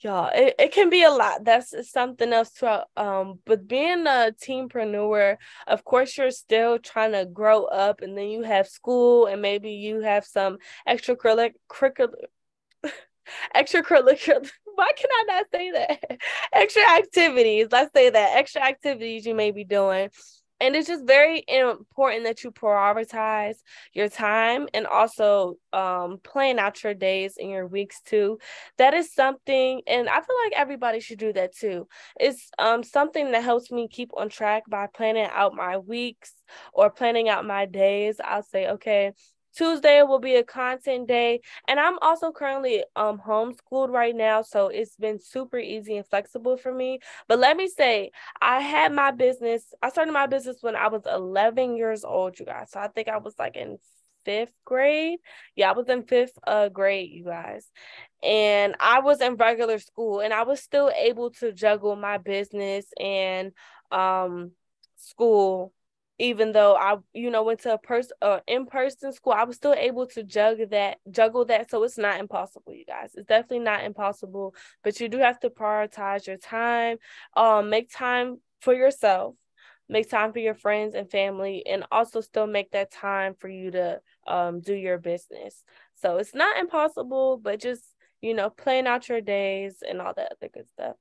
Y'all, it can be a lot. That's something else to but being a teampreneur, of course you're still trying to grow up, and then you have school, and maybe you have some extracurricular why can I not say that? Extra activities. Let's say that. Extra activities you may be doing. And it's just very important that you prioritize your time, and also plan out your days and your weeks too. That is something, and I feel like everybody should do that too. It's something that helps me keep on track by planning out my weeks or planning out my days. I'll say, okay, Tuesday will be a content day. And I'm also currently homeschooled right now, so it's been super easy and flexible for me. But let me say, I started my business when I was 11 years old, you guys. So I think I was like in 5th grade. Yeah, I was in 5th grade, you guys. And I was in regular school, and I was still able to juggle my business and school. Even though I, went to in-person school, I was still able to juggle that. So it's not impossible, you guys. It's definitely not impossible, but you do have to prioritize your time, make time for yourself, make time for your friends and family, and also still make that time for you to do your business. So it's not impossible, but just, plan out your days and all that other good stuff.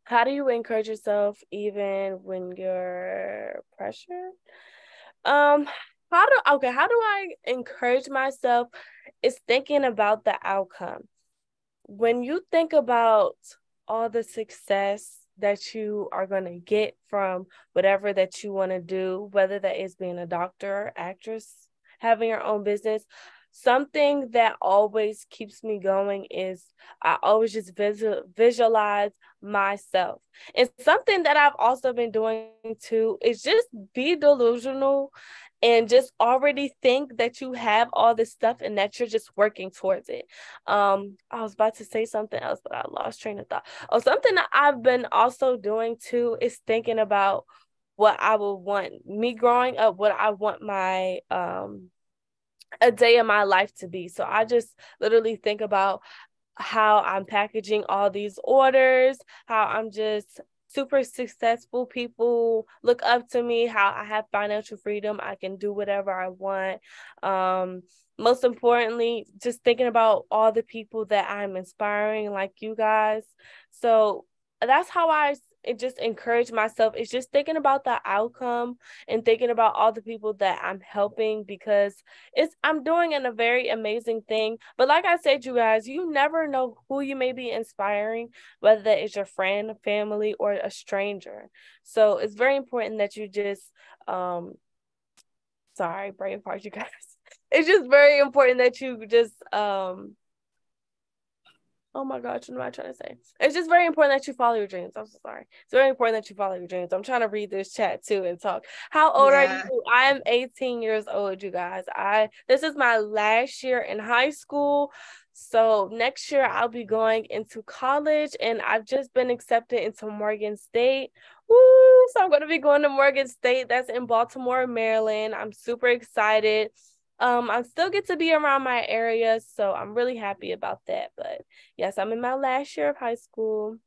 How do you encourage yourself even when you're pressured? How do I encourage myself is thinking about the outcome. When you think about all the success that you are going to get from whatever that you want to do, whether that is being a doctor, actress, having your own business. Something that always keeps me going is I always just visualize myself. And something that I've also been doing too is just be delusional and just already think that you have all this stuff and that you're just working towards it. I was about to say something else, but I lost train of thought. Oh, something that I've been also doing too is thinking about what I would want me growing up, what I want my a day of my life to be. So I just literally think about how I'm packaging all these orders, how I'm just super successful. People look up to me, how I have financial freedom. I can do whatever I want. Most importantly, just thinking about all the people that I'm inspiring, like you guys. So that's how I just encourage myself. It's just thinking about the outcome and thinking about all the people that I'm helping, because I'm doing a very amazing thing. But like I said, you guys, you never know who you may be inspiring, whether that is your friend, family, or a stranger. So it's very important that you just sorry, brain fart, you guys. It's just very important that you just oh my gosh, what am I trying to say? It's just very important that you follow your dreams. I'm so sorry. It's very important that you follow your dreams. I'm trying to read this chat too and talk. How old are you? I am 18 years old, you guys. This is my last year in high school. So next year I'll be going into college, and I've just been accepted into Morgan State. Woo! So I'm going to be going to Morgan State. That's in Baltimore, Maryland. I'm super excited. I still get to be around my area, so I'm really happy about that. But yes, I'm in my last year of high school.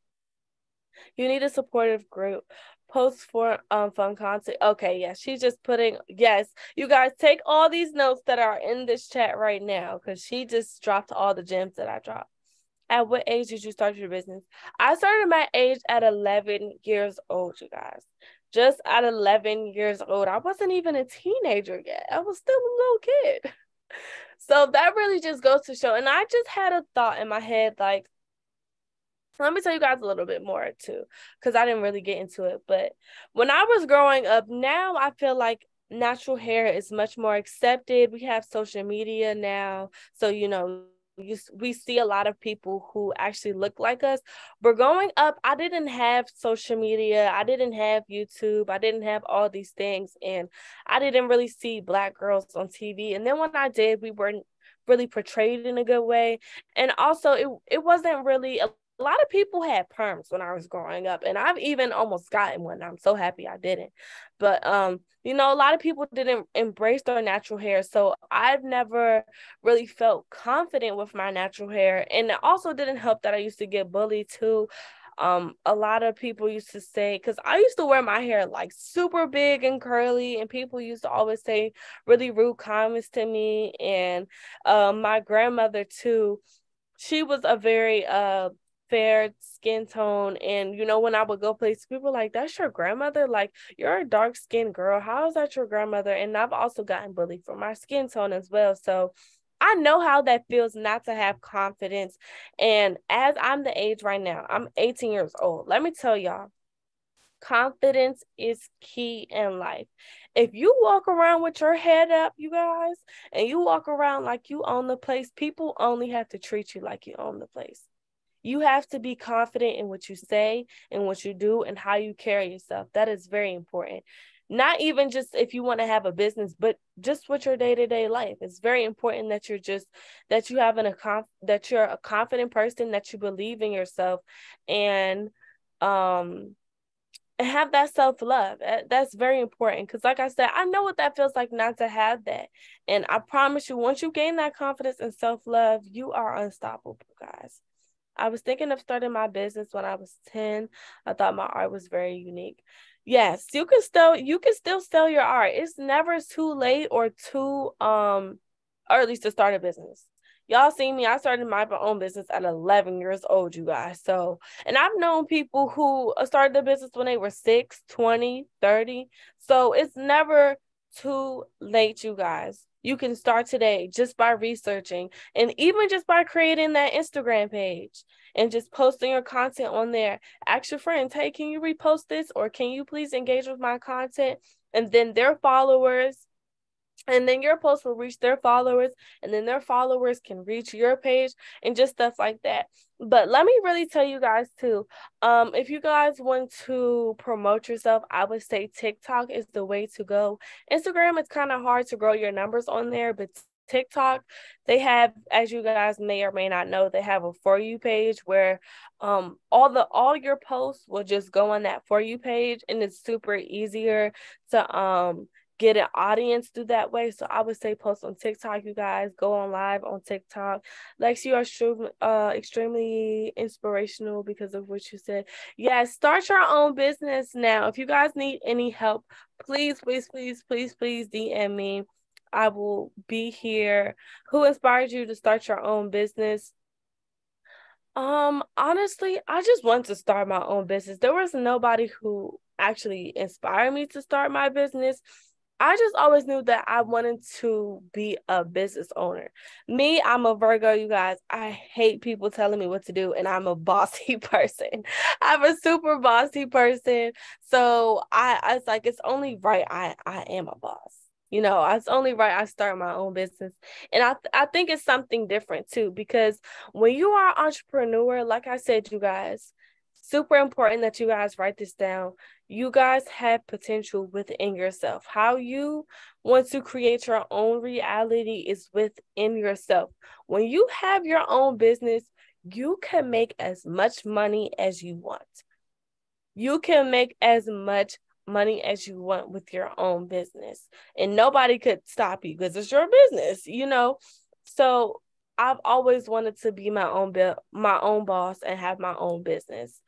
You need a supportive group. Post for fun content. Okay, yes, she's just putting, yes, you guys take all these notes that are in this chat right now, because she just dropped all the gems that I dropped. At what age did you start your business? I started my age at 11 years old, you guys. Just at 11 years old. I wasn't even a teenager yet. I was still a little kid. So that really just goes to show. And I just had a thought in my head, like, let me tell you guys a little bit more too, because I didn't really get into it. But when I was growing up, now I feel like natural hair is much more accepted. We have social media now. So, we see a lot of people who actually look like us. But growing up, I didn't have social media. I didn't have YouTube. I didn't have all these things. And I didn't really see Black girls on TV. And then when I did, we weren't really portrayed in a good way. And also, it wasn't really a lot of people had perms when I was growing up, and I've even almost gotten one. I'm so happy I didn't. But a lot of people didn't embrace their natural hair, so I've never really felt confident with my natural hair. And it also didn't help that I used to get bullied too. A lot of people used to say, because I used to wear my hair like super big and curly, and people used to always say really rude comments to me. And my grandmother too, she was a very fair skin tone, and when I would go places, people were like, that's your grandmother? Like, you're a dark-skinned girl, how is that your grandmother? And I've also gotten bullied for my skin tone as well. So I know how that feels not to have confidence. And as I'm the age right now, I'm 18 years old, let me tell y'all, confidence is key in life. If you walk around with your head up, you guys, and you walk around like you own the place, people only have to treat you like you own the place. You have to be confident in what you say and what you do and how you carry yourself. That is very important. Not even just if you want to have a business, but just with your day-to-day life. It's very important that you're a confident person, that you believe in yourself, and have that self-love. That's very important, because like I said, I know what that feels like not to have that. And I promise you, once you gain that confidence and self-love, you are unstoppable, guys. I was thinking of starting my business when I was 10. I thought my art was very unique. Yes, you can still sell your art. It's never too late or too early to start a business. Y'all see me, I started my own business at 11 years old, you guys. So, and I've known people who started their business when they were 6, 20, 30. So it's never too late, you guys. You can start today just by researching, and even just by creating that Instagram page and just posting your content on there. Ask your friends, hey, can you repost this? Or can you please engage with my content? And then their followers, and then your post will reach their followers, and then their followers can reach your page, and just stuff like that. But let me really tell you guys too, if you guys want to promote yourself, I would say TikTok is the way to go. Instagram, it's kind of hard to grow your numbers on there, but TikTok, they have, as you guys may or may not know, they have a For You page where all your posts will just go on that For You page, and it's super easier to get an audience through that way. So I would say post on TikTok, you guys. Go on live on TikTok. Lex, you are extremely inspirational because of what you said. Yes, start your own business now. If you guys need any help, please, please, please, please, please DM me. I will be here. Who inspired you to start your own business? Honestly, I just want to start my own business. There was nobody who actually inspired me to start my business. I just always knew that I wanted to be a business owner. Me, I'm a Virgo, you guys. I hate people telling me what to do, and I'm a bossy person. I'm a super bossy person. So I was like, it's only right I am a boss. You know, it's only right I start my own business. And I think it's something different too, because when you are an entrepreneur, like I said, you guys, super important that you guys write this down. You guys have potential within yourself. How you want to create your own reality is within yourself. When you have your own business, you can make as much money as you want. You can make as much money as you want with your own business, and nobody could stop you because it's your business, you know? So I've always wanted to be my own boss and have my own business.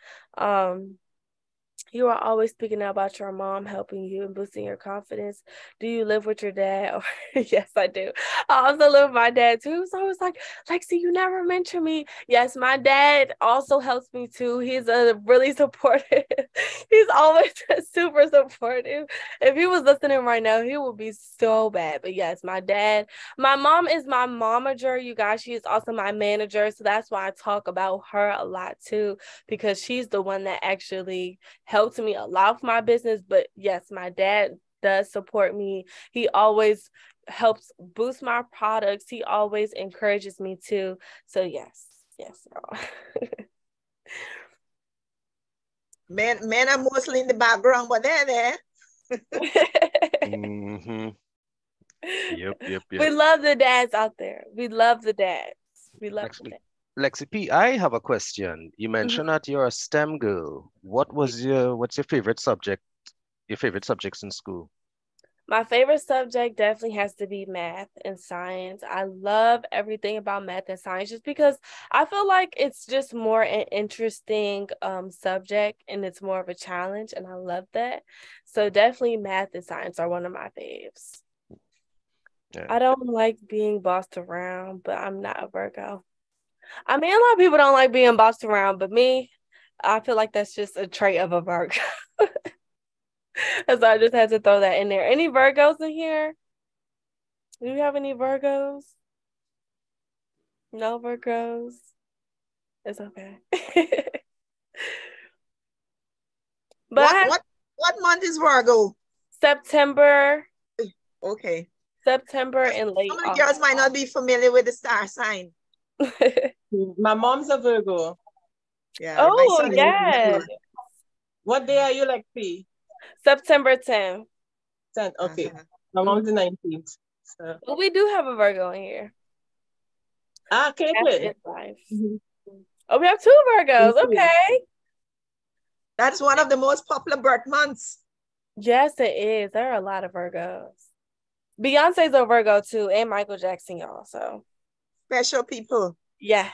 You are always speaking about your mom helping you and boosting your confidence. Do you live with your dad? Yes, I do. I also live with my dad too. So I was like, Lexi, you never mentioned me. Yes, my dad also helps me too. He's really supportive. He's always super supportive. If he was listening right now, he would be so bad. But yes, my dad. My mom is my momager, you guys. She is also my manager. So that's why I talk about her a lot too, because she's the one that actually helped me a lot with my business. But yes, my dad does support me. He always helps boost my products. He always encourages me too. So yes, girl. Men are mostly in the background, but they're there. Mm-hmm. Yep. We love the dads out there. We love the dads. We love the dads. Lexi P, I have a question. You mentioned that you're a STEM girl. What's your favorite subject? Your favorite subjects in school? My favorite subject definitely has to be math and science. I love everything about math and science just because I feel like it's just more an interesting subject, and it's more of a challenge, and I love that. So definitely math and science are one of my faves. Yeah. I don't like being bossed around, but I'm not a Virgo. I mean, a lot of people don't like being bossed around, but me, I feel like that's just a trait of a Virgo. So I just had to throw that in there. Any Virgos in here? Do you have any Virgos? No Virgos? It's okay. But what month is Virgo? September. Okay. September and late. Some of the girls might not be familiar with the star sign. My mom's a Virgo. Yeah. Oh, yes. What day are you, Lexi? September 10th. 10th, okay. My mom's the 19th. So. Well, we do have a Virgo in here. Ah, Caitlin. Oh, we have 2 Virgos. Okay. That's one of the most popular birth months. Yes, it is. There are a lot of Virgos. Beyonce's a Virgo too, and Michael Jackson, y'all. So special people. Yeah.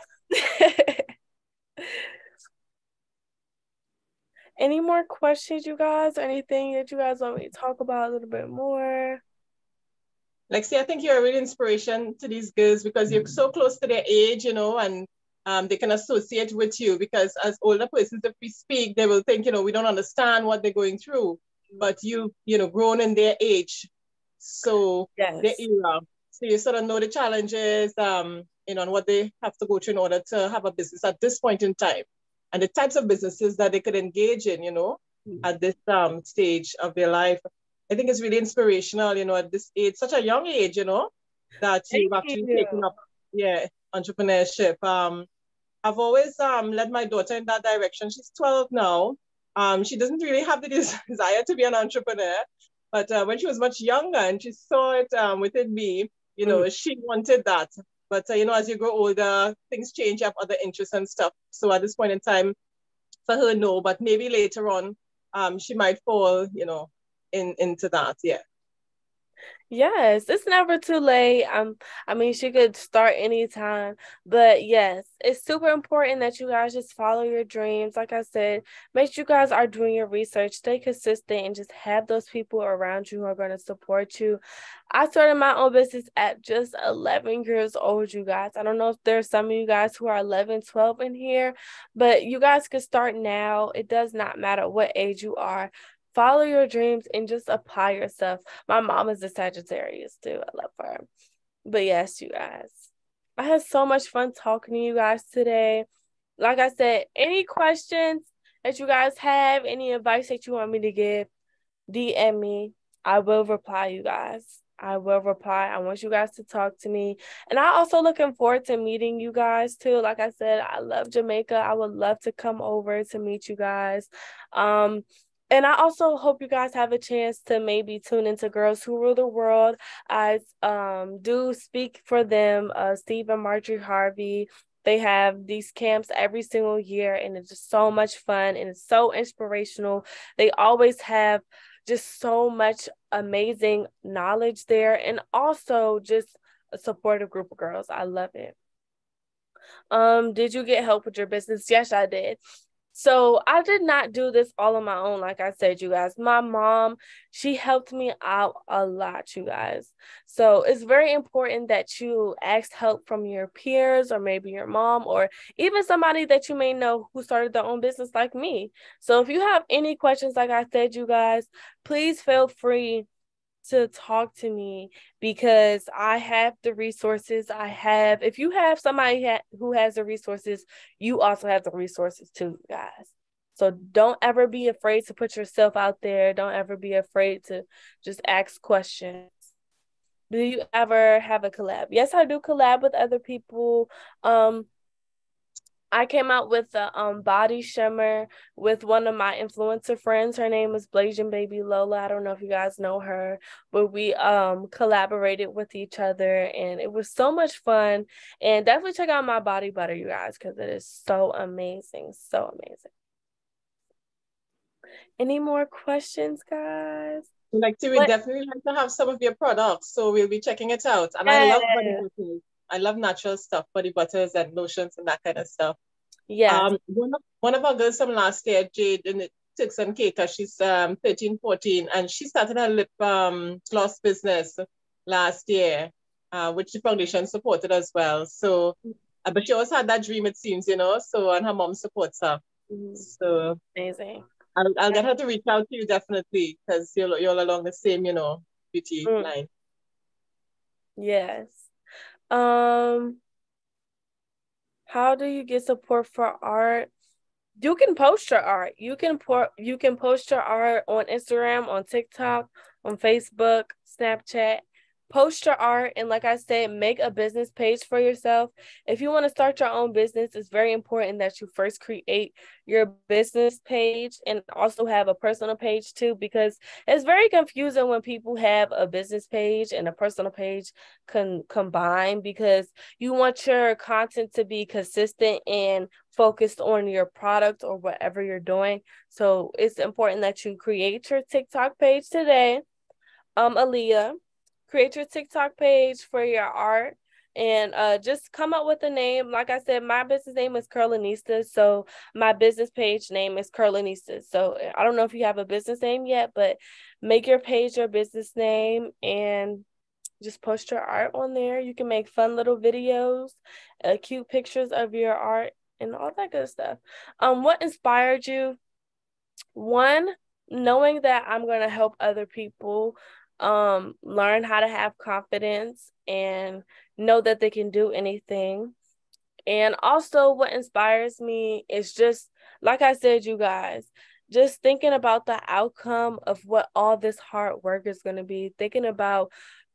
Any more questions, you guys? Anything that you guys want me to talk about a little bit more? Lexi, I think you're a real inspiration to these girls because you're so close to their age, you know, and they can associate with you because as older persons, if we speak, they will think, you know, we don't understand what they're going through, but you know, grown in their age. So yes. their era. So you sort of know the challenges, you know, and what they have to go through in order to have a business at this point in time, and the types of businesses that they could engage in, you know, at this stage of their life. I think it's really inspirational, you know, at this age, such a young age, you know, that you've actually taken up, entrepreneurship. I've always led my daughter in that direction. She's 12 now. She doesn't really have the desire to be an entrepreneur, but when she was much younger and she saw it within me, you know, she wanted that. But, you know, as you grow older, things change, you have other interests and stuff. So at this point in time, for her, no, but maybe later on, she might fall, you know, into that, yeah. Yes, it's never too late. I mean, she could start anytime, but yes, it's super important that you guys just follow your dreams. Like I said, make sure you guys are doing your research, stay consistent, and just have those people around you who are going to support you. I started my own business at just 11 years old, you guys. I don't know if there's some of you guys who are 11, 12 in here, but you guys can start now. It does not matter what age you are. Follow your dreams and just apply yourself. My mom is a Sagittarius too. I love her. But yes, you guys, I had so much fun talking to you guys today. Like I said, any questions that you guys have, any advice that you want me to give, DM me. I will reply, you guys. I will reply. I want you guys to talk to me. And I also looking forward to meeting you guys too. Like I said, I love Jamaica. I would love to come over to meet you guys. And I also hope you guys have a chance to maybe tune into Girls Who Rule the World. I do speak for them, Steve and Marjorie Harvey. They have these camps every single year, and it's just so much fun, and it's so inspirational. They always have just so much amazing knowledge there, and also just a supportive group of girls. I love it. Did you get help with your business? Yes, I did. So I did not do this all on my own. Like I said, you guys, my mom, she helped me out a lot, you guys. So it's very important that you ask help from your peers or maybe your mom or even somebody that you may know who started their own business like me. So if you have any questions, like I said, you guys, please feel free to talk to me because I have the resources. If you have somebody who has the resources, you also have the resources too, guys. So don't ever be afraid to put yourself out there. Don't ever be afraid to just ask questions. Do you ever have a collab? Yes, I do collab with other people. I came out with a body shimmer with one of my influencer friends. Her name is Blasian Baby Lola. I don't know if you guys know her, but we collaborated with each other and it was so much fun. And definitely check out my body butter, you guys, because it is so amazing. So amazing. Any more questions, guys? Lexi, we definitely like to have some of your products, so we'll be checking it out. And I love body butters. I love natural stuff, body butters and lotions and that kind of stuff. Yeah. One of our girls from last year, Jade, in the Turks and Caicos, she's 13, 14, and she started her lip gloss business last year, which the foundation supported as well. So, but she also had that dream, it seems, you know, so, and her mom supports her. So amazing. I'll get her to reach out to you definitely because you're all along the same, you know, beauty line. Yes. How do you get support for art? You can post your art. You can post your art on Instagram, on TikTok, on Facebook, Snapchat. Post your art and, like I said, make a business page for yourself. If you want to start your own business, it's very important that you first create your business page and also have a personal page too, because it's very confusing when people have a business page and a personal page combined, because you want your content to be consistent and focused on your product or whatever you're doing. So it's important that you create your TikTok page today. Aaliyah, create your TikTok page for your art and just come up with a name. Like I said, my business name is Curlanista, so my business page name is Curlanista. So I don't know if you have a business name yet, but make your page your business name and just post your art on there. You can make fun little videos, cute pictures of your art and all that good stuff. What inspired you? One, knowing that I'm going to help other people learn how to have confidence and know that they can do anything. And also what inspires me is just, like I said, you guys, just thinking about the outcome of what all this hard work is going to be, thinking about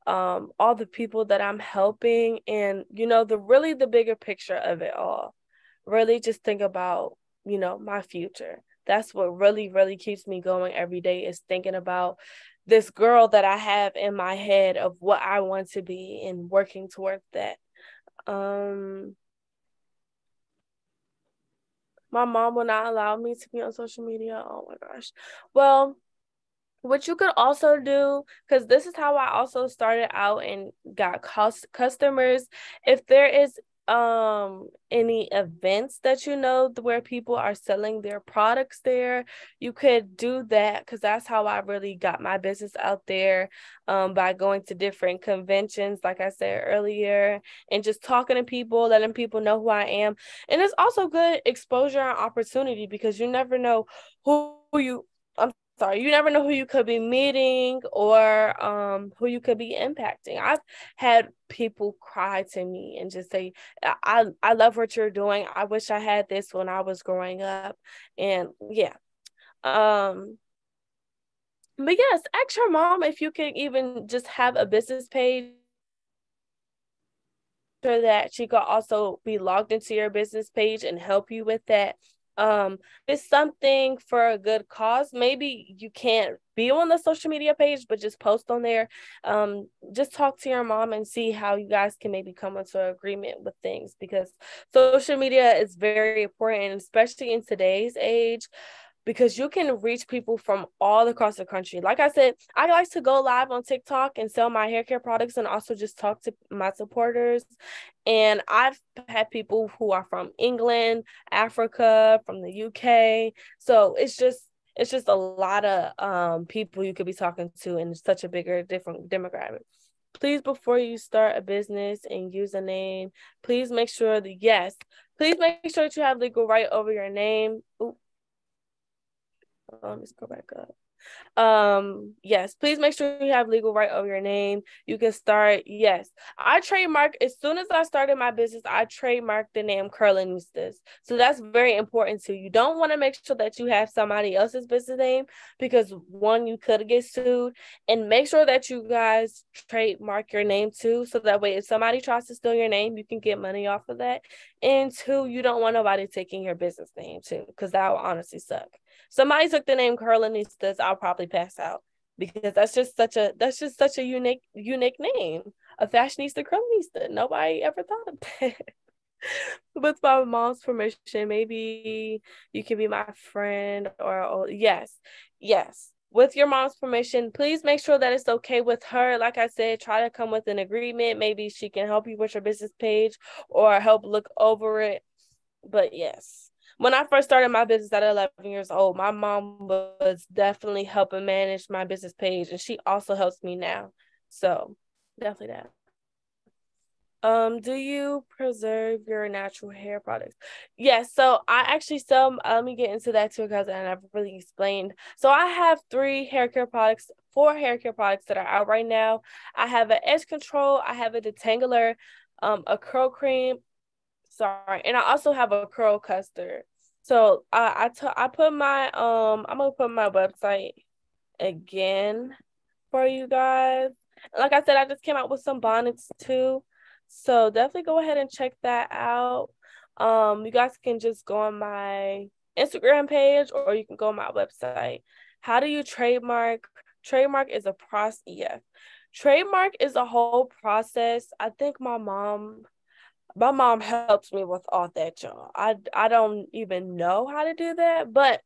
all the people that I'm helping, and, you know, the bigger picture of it all. Really just think about, you know, my future. That's what really, really keeps me going every day, is thinking about this girl that I have in my head of what I want to be and working towards that. My mom will not allow me to be on social media. Oh my gosh. Well, what you could also do, because this is how I also started out and got customers. If there is any events that you know where people are selling their products there, you could do that, because that's how I really got my business out there, by going to different conventions, like I said earlier, and just talking to people, letting people know who I am. And it's also good exposure and opportunity, because you never know you never know who you could be meeting, or who you could be impacting. I've had people cry to me and just say, I love what you're doing. I wish I had this when I was growing up. And yeah. But yes, ask your mom if you can even just have a business page, so that she could also be logged into your business page and help you with that. It's something for a good cause. Maybe you can't be on the social media page, but just post on there. Just talk to your mom and see how you guys can maybe come into an agreement with things, because social media is very important, especially in today's age, because you can reach people from all across the country. Like I said, I like to go live on TikTok and sell my hair care products, and also just talk to my supporters. And I've had people who are from England, Africa, from the UK. So it's just a lot of people you could be talking to in such a bigger, different demographic. Please, before you start a business and use a name, please make sure that you have legal right over your name. Ooh. Let's go back up. Yes, please make sure you have legal right over your name. You can start. Yes, I trademark. As soon as I started my business, I trademarked the name Curlanistas. So that's very important too. You don't want to make sure that you have somebody else's business name, because one, you could get sued, and make sure that you guys trademark your name too, so that way if somebody tries to steal your name, you can get money off of that. And two, you don't want nobody taking your business name too, because that will honestly suck. Somebody took the name Curlanistas, I'll probably pass out, because that's just such a unique name. A fashionista Curlanista. Nobody ever thought of that. With my mom's permission, maybe you can be my friend, or yes. With your mom's permission, please make sure that it's okay with her. Like I said, try to come with an agreement. Maybe she can help you with your business page or help look over it. But yes. When I first started my business at 11 years old, my mom was definitely helping manage my business page, and she also helps me now. So definitely that. Do you preserve your natural hair products? Yes, so I actually sell, let me get into that too, because I never really explained. So I have 4 hair care products that are out right now. I have an edge control, I have a detangler, a curl cream, and I also have a curl custard. So I put my I'm gonna put my website again for you guys. Like I said, I just came out with some bonnets too, so definitely go ahead and check that out. You guys can just go on my Instagram page, or you can go on my website. How do you trademark? Trademark is a process. Yeah, trademark is a whole process. I think my mom helps me with all that, y'all. I don't even know how to do that, but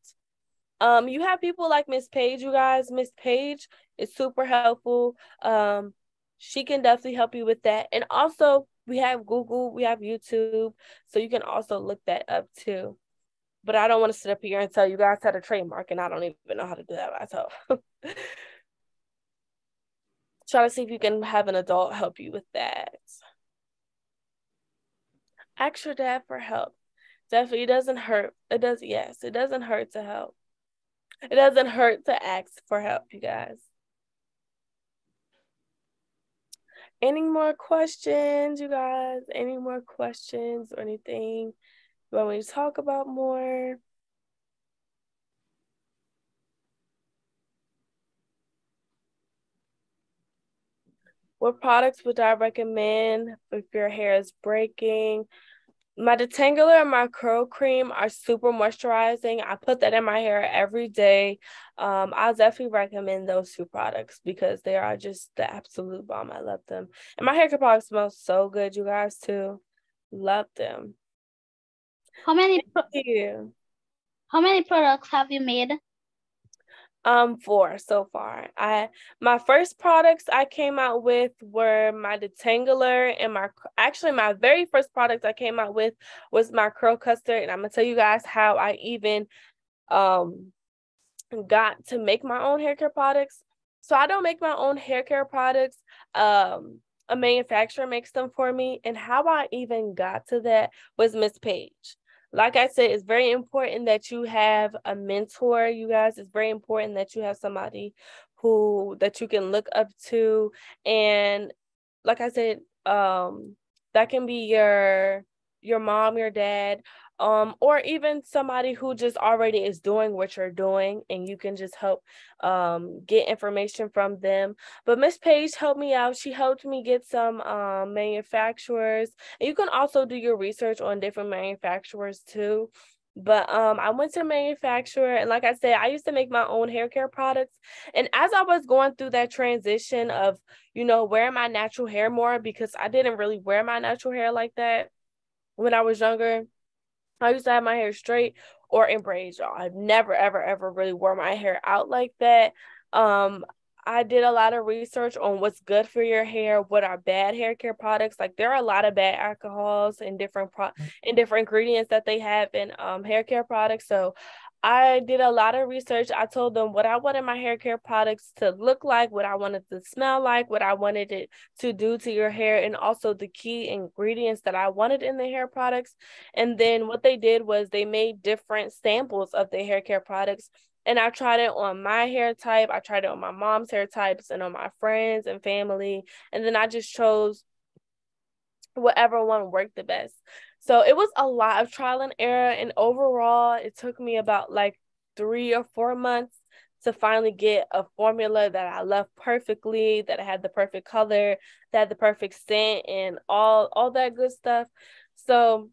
you have people like Miss Page, you guys. Miss Page is super helpful. She can definitely help you with that. And also, we have Google, we have YouTube, so you can also look that up too. But I don't want to sit up here and tell you guys how to trademark, and I don't even know how to do that myself. Try to see if you can have an adult help you with that. Ask your dad for help. Definitely, it doesn't hurt. It doesn't hurt to help. It doesn't hurt to ask for help, you guys. Any more questions, you guys? Any more questions or anything you want me to talk about more? What products would I recommend if your hair is breaking? My detangler and my curl cream are super moisturizing. I put that in my hair every day. I'll definitely recommend those two products because they are just the absolute bomb. I love them. And my hair care products smell so good, you guys, too. Love them. How many Thank you. how many products have you made? 4 so far. My first products I came out with were my detangler and my very first product I came out with was my curl custard, and I'm gonna tell you guys how I even got to make my own hair care products. So I don't make my own hair care products. A manufacturer makes them for me, and how I even got to that was Miss Page. Like I said, it's very important that you have a mentor, you guys. It's very important that you have somebody that you can look up to. And like I said, that can be your mom, your dad, or even somebody who just already is doing what you're doing, and you can just help get information from them. But Miss Page helped me out. She helped me get some manufacturers, and you can also do your research on different manufacturers too. But I went to a manufacturer, and like I said, I used to make my own hair care products. And as I was going through that transition of, wearing my natural hair more, because I didn't really wear my natural hair like that when I was younger. I used to have my hair straight or in braids, y'all. I've never, ever, ever really wore my hair out like that. I did a lot of research on what's good for your hair, what are bad hair care products. Like, there are a lot of bad alcohols and different ingredients that they have in hair care products. So I did a lot of research. I told them what I wanted my hair care products to look like, what I wanted to smell like, what I wanted it to do to your hair, and also the key ingredients that I wanted in the hair products. And then what they did was they made different samples of the hair care products. And I tried it on my hair type. I tried it on my mom's hair types and on my friends and family. And then I just chose whatever one worked the best. So it was a lot of trial and error. And overall, it took me about like 3 or 4 months to finally get a formula that I love perfectly, that had the perfect color, that had the perfect scent, and all that good stuff. So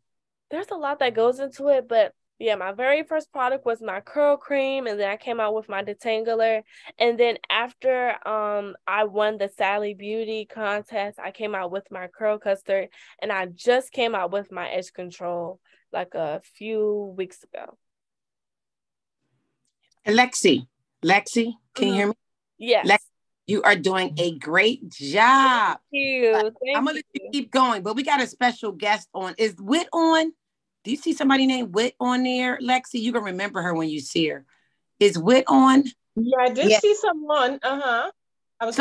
there's a lot that goes into it, but yeah, my very first product was my curl cream, and then I came out with my detangler. And then after I won the Sally Beauty contest, I came out with my curl custard, and I just came out with my edge control like a few weeks ago. Lexi, can you hear me? Yes. Lexi, you are doing a great job. Thank you. I'm going to let you keep going, but we got a special guest on. Is Whit on? Do you see somebody named Whit on there, Lexi? You can remember her when you see her. Is Whit on? Yeah, I did see someone. I want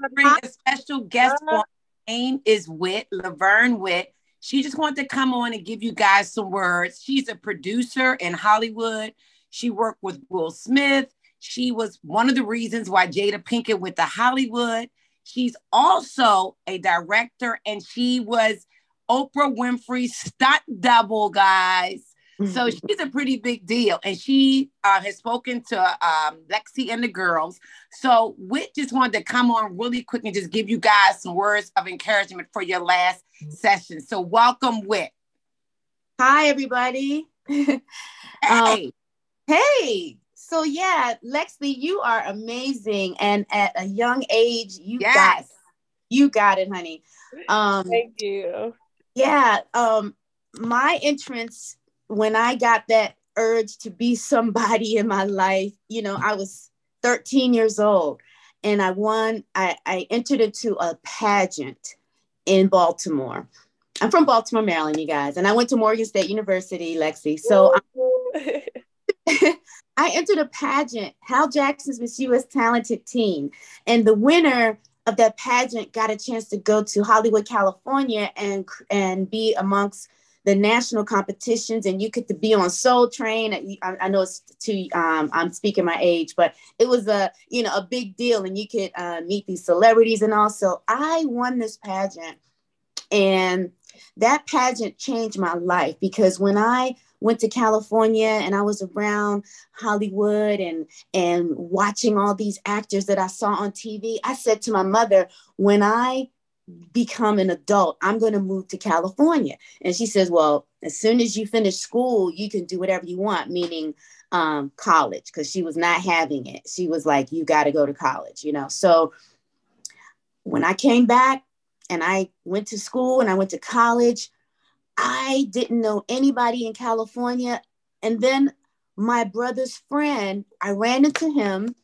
to bring a special guest on. Her name is Whit, LaVern Whitt. She just wanted to come on and give you guys some words. She's a producer in Hollywood. She worked with Will Smith. She was one of the reasons why Jada Pinkett went to Hollywood. She's also a director, and she was Oprah Winfrey's stunt double, guys. So she's a pretty big deal. And she has spoken to Lexi and the girls. So Whit just wanted to come on really quick and just give you guys some words of encouragement for your last session. So welcome, Whit. Hi, everybody. Hey. Hey. So yeah, Lexi, you are amazing. And at a young age, you got it, honey. Thank you. Yeah. My entrance, when I got that urge to be somebody in my life, I was 13 years old, and I entered into a pageant in Baltimore. I'm from Baltimore, Maryland, you guys. And I went to Morgan State University, Lexi. So I entered a pageant, Hal Jackson's Miss U.S. Talented Teen. And the winner of that pageant got a chance to go to Hollywood, California, and be amongst the national competitions, and you get to be on Soul Train. I know it's too, I'm speaking my age, but it was a big deal, and you could meet these celebrities and all. So I won this pageant, and that pageant changed my life, because when I went to California and I was around Hollywood and watching all these actors that I saw on TV, I said to my mother, when I become an adult, I'm going to move to California. And she says, well, as soon as you finish school, you can do whatever you want, meaning college, because she was not having it. She was like, you got to go to college, So when I came back and I went to school and I went to college, I didn't know anybody in California. And then my brother's friend, I ran into him,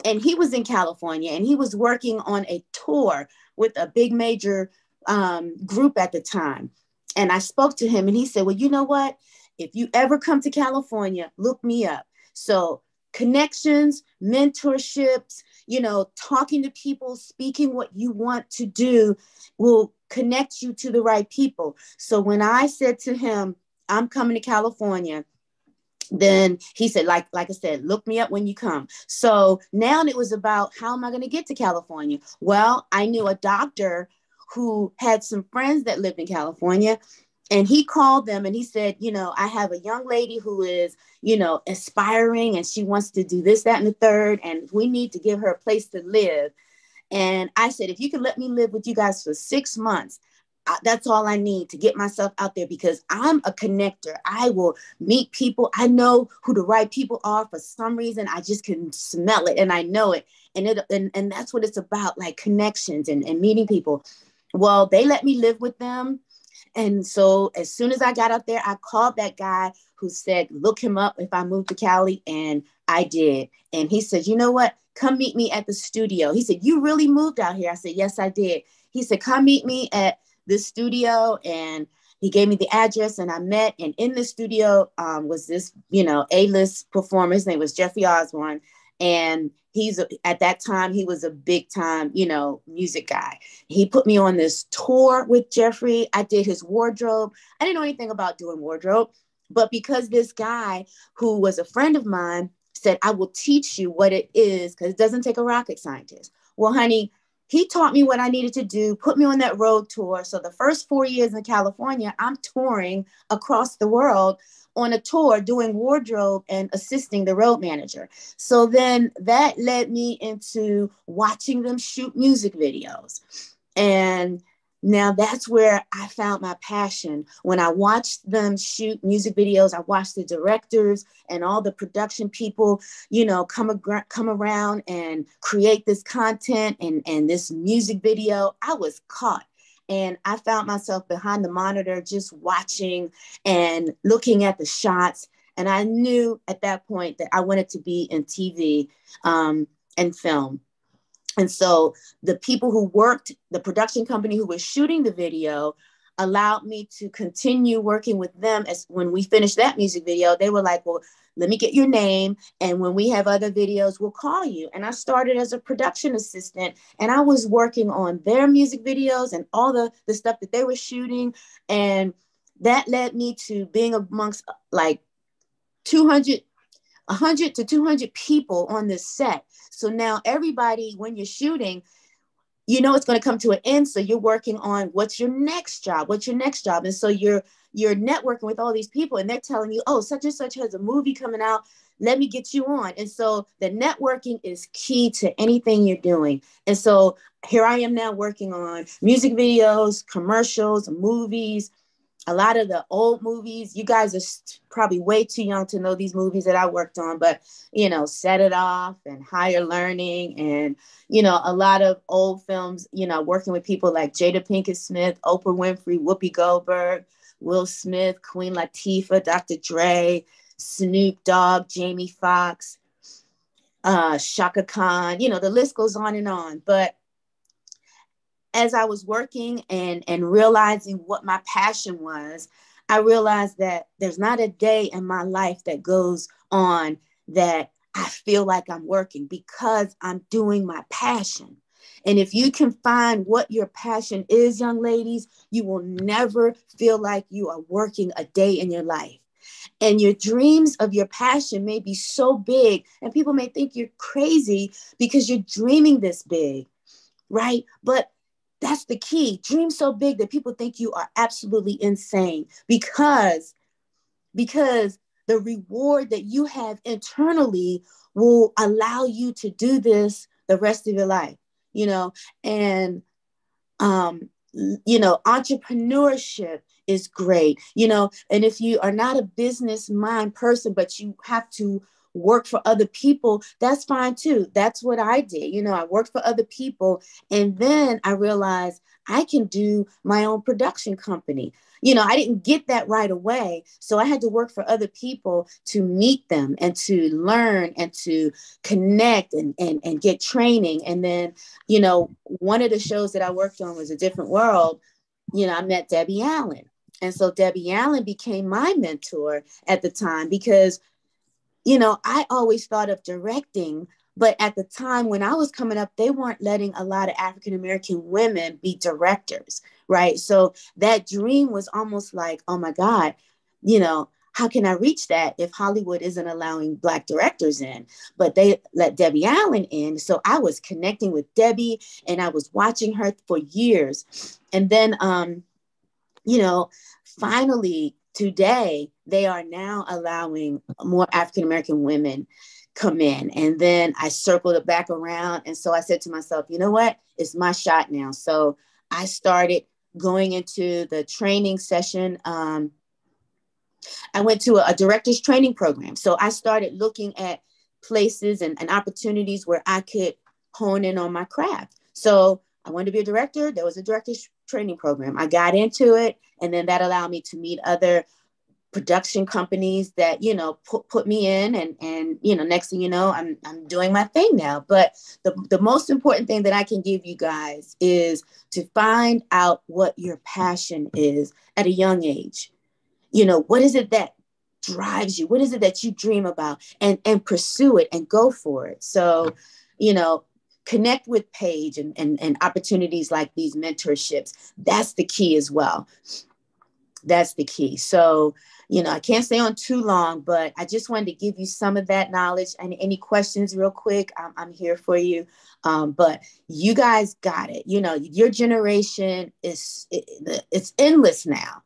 and he was in California, and he was working on a tour with a big major group at the time. And I spoke to him, and he said, well, you know what? If you ever come to California, look me up. So connections, mentorships, talking to people, speaking what you want to do will connect you to the right people. So when I said to him, I'm coming to California, then he said, like I said, look me up when you come. So now it was about, how am I going to get to California? Well, I knew a doctor who had some friends that lived in California, and he called them and he said, I have a young lady who is, aspiring, and she wants to do this, that, and the third, and we need to give her a place to live. And I said, if you could let me live with you guys for 6 months, that's all I need to get myself out there, because I'm a connector. I will meet people. I know who the right people are. For some reason, I just can smell it, and I know it. And that's what it's about, like connections and meeting people. Well, they let me live with them. And so as soon as I got out there, I called that guy who said, look him up if I moved to Cali. And I did. And he said, you know what? Come meet me at the studio. He said, you really moved out here? I said, yes, I did. He said, come meet me at this studio. And he gave me the address, and I met. And in the studio was this, A-list performer. His name was Jeffrey Osborne. And at that time, he was a big time, music guy. He put me on this tour with Jeffrey. I did his wardrobe. I didn't know anything about doing wardrobe, but because this guy who was a friend of mine said, I will teach you what it is, because it doesn't take a rocket scientist. Well, honey, he taught me what I needed to do, put me on that road tour. So the first 4 years in California, I'm touring across the world on a tour doing wardrobe and assisting the road manager. So then that led me into watching them shoot music videos. And now that's where I found my passion. When I watched them shoot music videos, I watched the directors and all the production people, come around and create this content and this music video. I was caught. And I found myself behind the monitor, just watching and looking at the shots. And I knew at that point that I wanted to be in TV and film. And so the people who worked, the production company who was shooting the video, allowed me to continue working with them. As when we finished that music video, they were like, well, let me get your name. And when we have other videos, we'll call you. And I started as a production assistant, and I was working on their music videos and all the stuff that they were shooting. And that led me to being amongst like 100 to 200 people on this set. So now everybody, when you're shooting, it's going to come to an end. So you're working on what's your next job? And so you're networking with all these people, and they're telling you, oh, such and such has a movie coming out. Let me get you on. And so the networking is key to anything you're doing. And so here I am now working on music videos, commercials, movies, a lot of the old movies. You guys are probably way too young to know these movies that I worked on, but, Set It Off and Higher Learning and, a lot of old films, working with people like Jada Pinkett Smith, Oprah Winfrey, Whoopi Goldberg, Will Smith, Queen Latifah, Dr. Dre, Snoop Dogg, Jamie Foxx, Shaka Khan, the list goes on and on. But as I was working and realizing what my passion was, I realized that there's not a day in my life that goes on that I feel like I'm working, because I'm doing my passion. And if you can find what your passion is, young ladies, you will never feel like you are working a day in your life. And your dreams of your passion may be so big, and people may think you're crazy because you're dreaming this big, right? But that's the key. Dream so big that people think you are absolutely insane, because the reward that you have internally will allow you to do this the rest of your life, and entrepreneurship is great, and if you are not a business mind person, but you have to work for other people, that's fine too. That's what I did. I worked for other people, and then I realized I can do my own production company. I didn't get that right away. So I had to work for other people to meet them and to learn and to connect and get training. And then, one of the shows that I worked on was A Different World. I met Debbie Allen. And so Debbie Allen became my mentor at the time, because I always thought of directing, but at the time when I was coming up, they weren't letting a lot of African-American women be directors, right? So that dream was almost like, oh my God, how can I reach that if Hollywood isn't allowing Black directors in? But they let Debbie Allen in. So I was connecting with Debbie, and I was watching her for years. And then, finally, today, they are now allowing more African-American women come in. And then I circled it back around. And so I said to myself, you know what? It's my shot now. So I started going into the training session. I went to a director's training program. So I started looking at places and opportunities where I could hone in on my craft. So I wanted to be a director. There was a director's training program. I got into it. And then that allowed me to meet other production companies that, put me in, and next thing you know, I'm doing my thing now. But the most important thing that I can give you guys is to find out what your passion is at a young age. What is it that drives you? What is it that you dream about? And pursue it and go for it. So, connect with Paige and opportunities like these mentorships. That's the key as well. That's the key. So, I can't stay on too long, but I just wanted to give you some of that knowledge. And any questions real quick, I'm here for you. But you guys got it. Your generation it's endless now,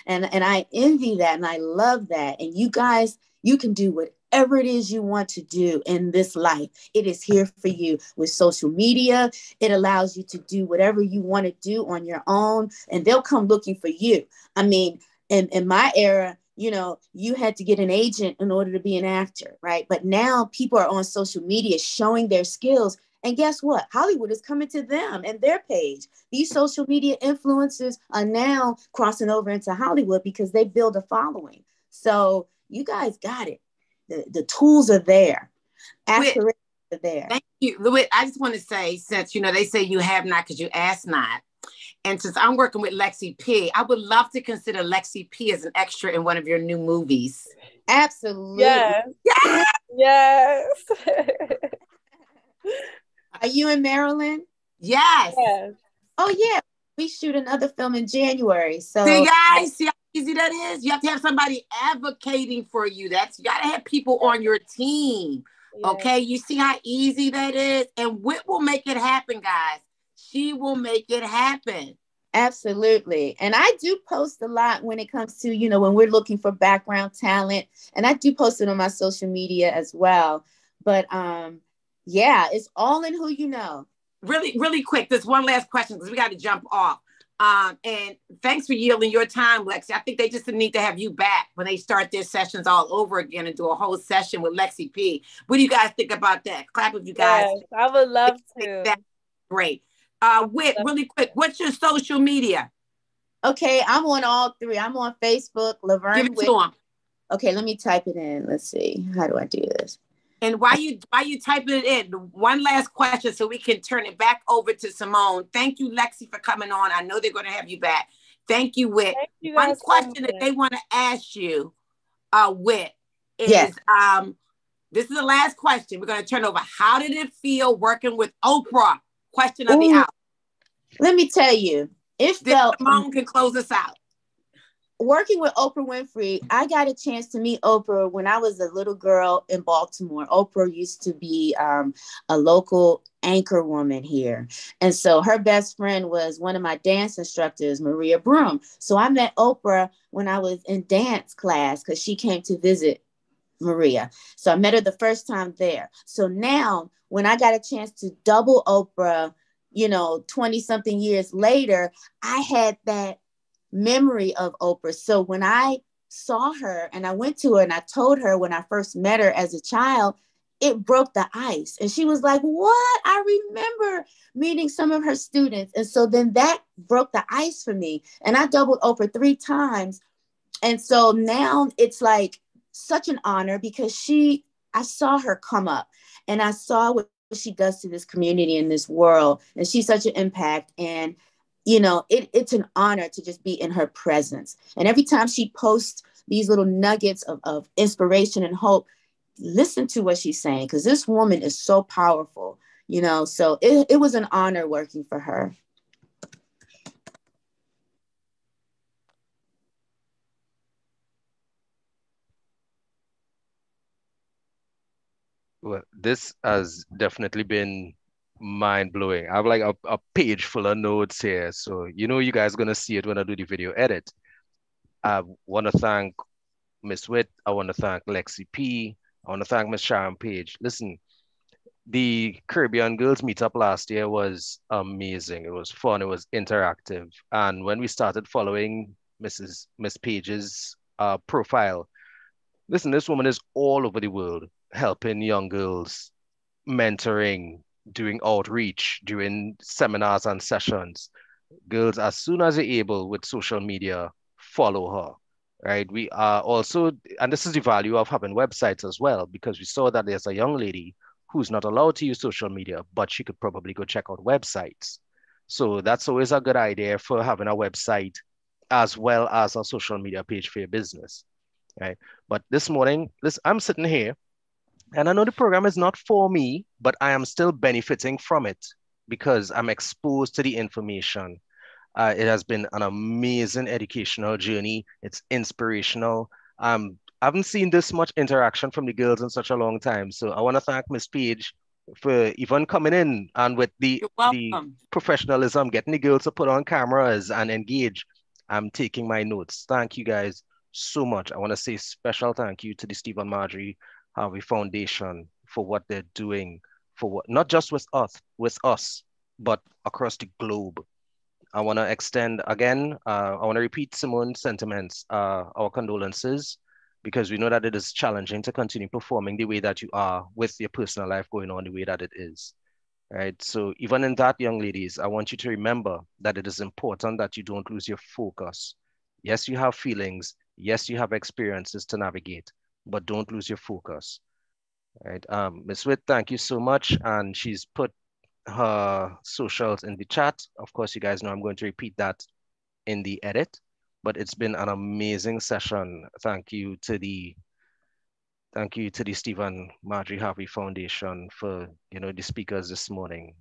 and I envy that. And I love that. And you guys, you can do whatever it is you want to do in this life. It is here for you with social media. It allows you to do whatever you want to do on your own, and they'll come looking for you. I mean, in my era, you had to get an agent in order to be an actor, right? But now people are on social media showing their skills. And guess what? Hollywood is coming to them and their page. These social media influencers are now crossing over into Hollywood because they build a following. So you guys got it. The tools are there. Aspirations are there. Thank you. Louis, I just want to say, since, they say you have not because you ask not. And since I'm working with Lexi P, I would love to consider Lexi P as an extra in one of your new movies. Absolutely. Yes. Yes. Yes. Are you in Maryland? Yes. Yes. Oh, yeah. We shoot another film in January. So, see, guys, see how easy that is? You have to have somebody advocating for you. You got to have people on your team. Yes. Okay? You see how easy that is? And Whit will make it happen, guys. She will make it happen. Absolutely. And I do post a lot when it comes to, when we're looking for background talent. And I do post it on my social media as well. But yeah, it's all in who you know. Really, really quick. There's one last question because we got to jump off. And thanks for yielding your time, Lexi. I think they just need to have you back when they start their sessions all over again and do a whole session with Lexi P. What do you guys think about that? Clap if you guys. Yes, I would love to. That's great. Whit, really quick, what's your social media? Okay, I'm on all three. I'm on Facebook, LaVern Whitt. Give it to them. Okay, let me type it in. Let's see. How do I do this? And while you typing it in, one last question so we can turn it back over to Simone. Thank you, Lexi, for coming on. I know they're going to have you back. Thank you, Whit. Thank you one guys question so that they want to ask you, Whit, is yes. This is the last question. We're going to turn over. How did it feel working with Oprah, Question of the hour. Let me tell you, it felt Simone can close us out. Working with Oprah Winfrey, I got a chance to meet Oprah when I was a little girl in Baltimore. Oprah used to be a local anchor woman here. And so her best friend was one of my dance instructors, Maria Broom. So I met Oprah when I was in dance class because she came to visit Maria. So I met her the first time there. So now when I got a chance to double Oprah, 20 something years later, I had that memory of Oprah. So when I saw her and I went to her and I told her when I first met her as a child, it broke the ice. And she was like, what? I remember meeting some of her students. And so then that broke the ice for me. And I doubled Oprah 3 times. And so now it's like such an honor because I saw her come up and I saw what she does to this community in this world. And she's such an impact. And it's an honor to just be in her presence. And every time she posts these little nuggets of inspiration and hope, listen to what she's saying, because this woman is so powerful, so it was an honor working for her. Well, this has definitely been mind-blowing. I have like a page full of notes here. So, you guys are going to see it when I do the video edit. I want to thank Miss Whitt. I want to thank Lexi P. I want to thank Miss Sharon Page. Listen, the Caribbean Girls Meetup last year was amazing. It was fun. It was interactive. And when we started following Miss Page's profile, listen, this woman is all over the world helping young girls, mentoring, doing outreach, doing seminars and sessions. Girls, as soon as they're able with social media, follow her, right? We are also, and this is the value of having websites as well, because we saw that there's a young lady who's not allowed to use social media, but she could probably go check out websites. So that's always a good idea for having a website as well as a social media page for your business, right? But this morning, I'm sitting here and I know the program is not for me, but I am still benefiting from it because I'm exposed to the information. It has been an amazing educational journey. It's inspirational. I haven't seen this much interaction from the girls in such a long time. So I want to thank Miss Page for even coming in and with the professionalism, getting the girls to put on cameras and engage. I'm taking my notes. Thank you guys so much. I want to say special thank you to the Steve Marjorie Harvey Foundation for what they're doing, for what not just with us, but across the globe. I want to extend again, I want to repeat Simone's sentiments, our condolences, because we know that it is challenging to continue performing the way that you are with your personal life going on the way that it is, right? So even in that, young ladies, I want you to remember that it is important that you don't lose your focus. Yes, you have feelings. Yes, you have experiences to navigate, but don't lose your focus, right? Ms. Whitt, thank you so much. And she's put her socials in the chat. Of course, you guys know I'm going to repeat that in the edit, but it's been an amazing session. Thank you to the Stephen Marjorie Harvey Foundation for, the speakers this morning.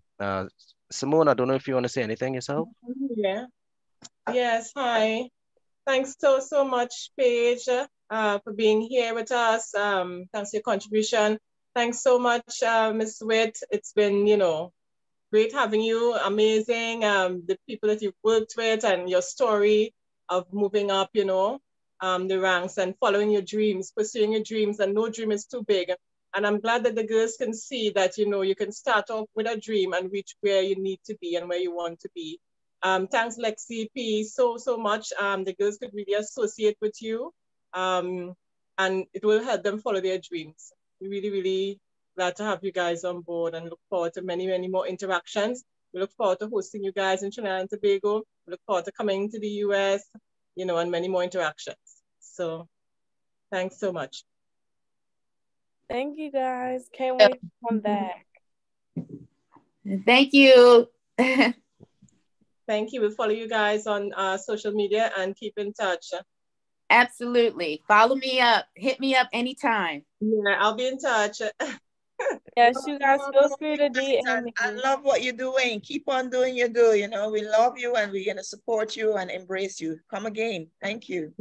Simone, I don't know if you want to say anything yourself. Yeah. Yes, hi. Thanks so much, Paige, for being here with us. Thanks for your contribution. Thanks so much, Ms. Whitt. It's been, great having you. Amazing. The people that you've worked with and your story of moving up, the ranks and following your dreams, pursuing your dreams, and no dream is too big. And I'm glad that the girls can see that, you can start off with a dream and reach where you need to be and where you want to be. Thanks, Lexi P, so much. The girls could really associate with you, and it will help them follow their dreams. We really, really glad to have you guys on board and look forward to many, many more interactions. We look forward to hosting you guys in Trinidad and Tobago. We look forward to coming to the US, and many more interactions. So thanks so much. Thank you guys. Can't wait to come back. Thank you. Thank you. We'll follow you guys on social media and keep in touch. Absolutely. Follow me up. Hit me up anytime. Yeah, I'll be in touch. Yes, you guys feel free to DM me. I love what you're doing. Keep on doing your do. You know, we love you and we're gonna support you and embrace you. Come again. Thank you.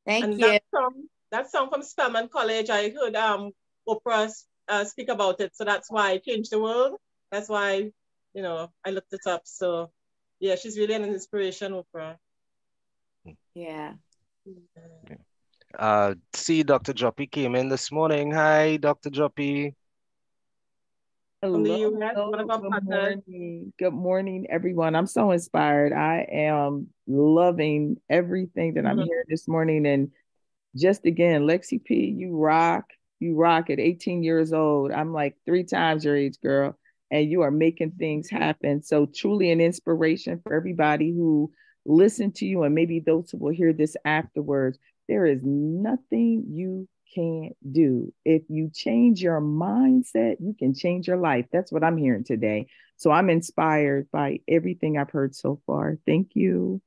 Thank And you. that song from Spelman College, I heard Oprah speak about it. So that's why I changed the world. That's why, you know, I looked it up. So yeah, she's really an inspiration, Oprah. Yeah. See, Dr. Joppy came in this morning. Hi, Dr. Joppy. From the Hello, US, one of our good partners. morning. Good morning, everyone. I'm so inspired. I am loving everything that I'm hearing this morning. And just again, Lexi P, you rock. You rock at 18 years old. I'm like 3 times your age, girl. And you are making things happen. So truly an inspiration for everybody who listened to you and maybe those who will hear this afterwards. There is nothing you can't do. If you change your mindset, you can change your life. That's what I'm hearing today. So I'm inspired by everything I've heard so far. Thank you.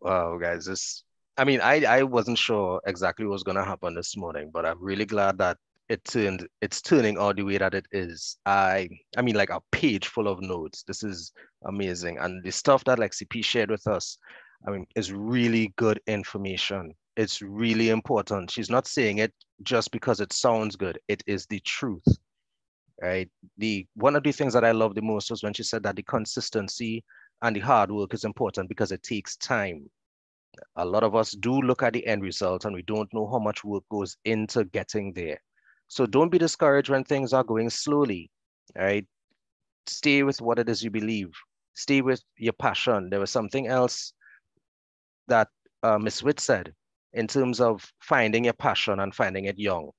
Wow, guys, I wasn't sure exactly what was gonna happen this morning, but I'm really glad that it's turning out the way that it is. I mean like a page full of notes. This is amazing. And the stuff that Lexi P shared with us, I mean, is really good information. It's really important. She's not saying it just because it sounds good. It is the truth, right? One of the things that I love the most was when she said that the consistency and the hard work is important because it takes time. A lot of us do look at the end result and we don't know how much work goes into getting there. So don't be discouraged when things are going slowly, right? Stay with what it is you believe. Stay with your passion. There was something else that Miss Witt said in terms of finding your passion and finding it young.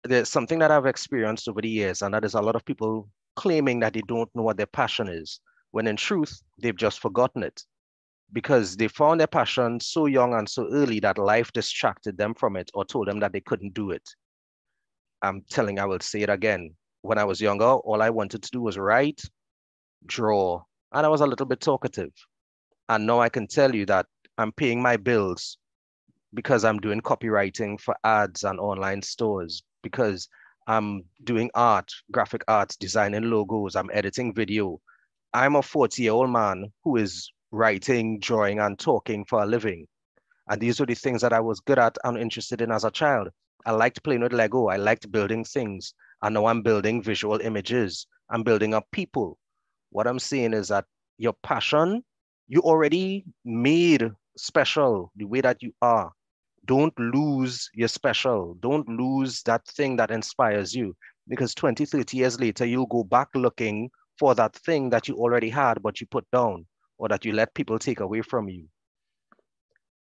There's something that I've experienced over the years, and that is a lot of people claiming that they don't know what their passion is, when in truth, they've just forgotten it because they found their passion so young and so early that life distracted them from it or told them that they couldn't do it. I will say it again. When I was younger, all I wanted to do was write, draw, and I was a little bit talkative. And now I can tell you that I'm paying my bills because I'm doing copywriting for ads and online stores, because I'm doing art, graphic arts, designing logos, I'm editing video. I'm a 40-year-old man who is writing, drawing, and talking for a living. And these were the things that I was good at and interested in as a child. I liked playing with Lego. I liked building things. And now I'm building visual images. I'm building up people. What I'm saying is that your passion, you already made special the way that you are. Don't lose your special. Don't lose that thing that inspires you, because 20, 30 years later, you'll go back looking for that thing that you already had, but you put down or that you let people take away from you.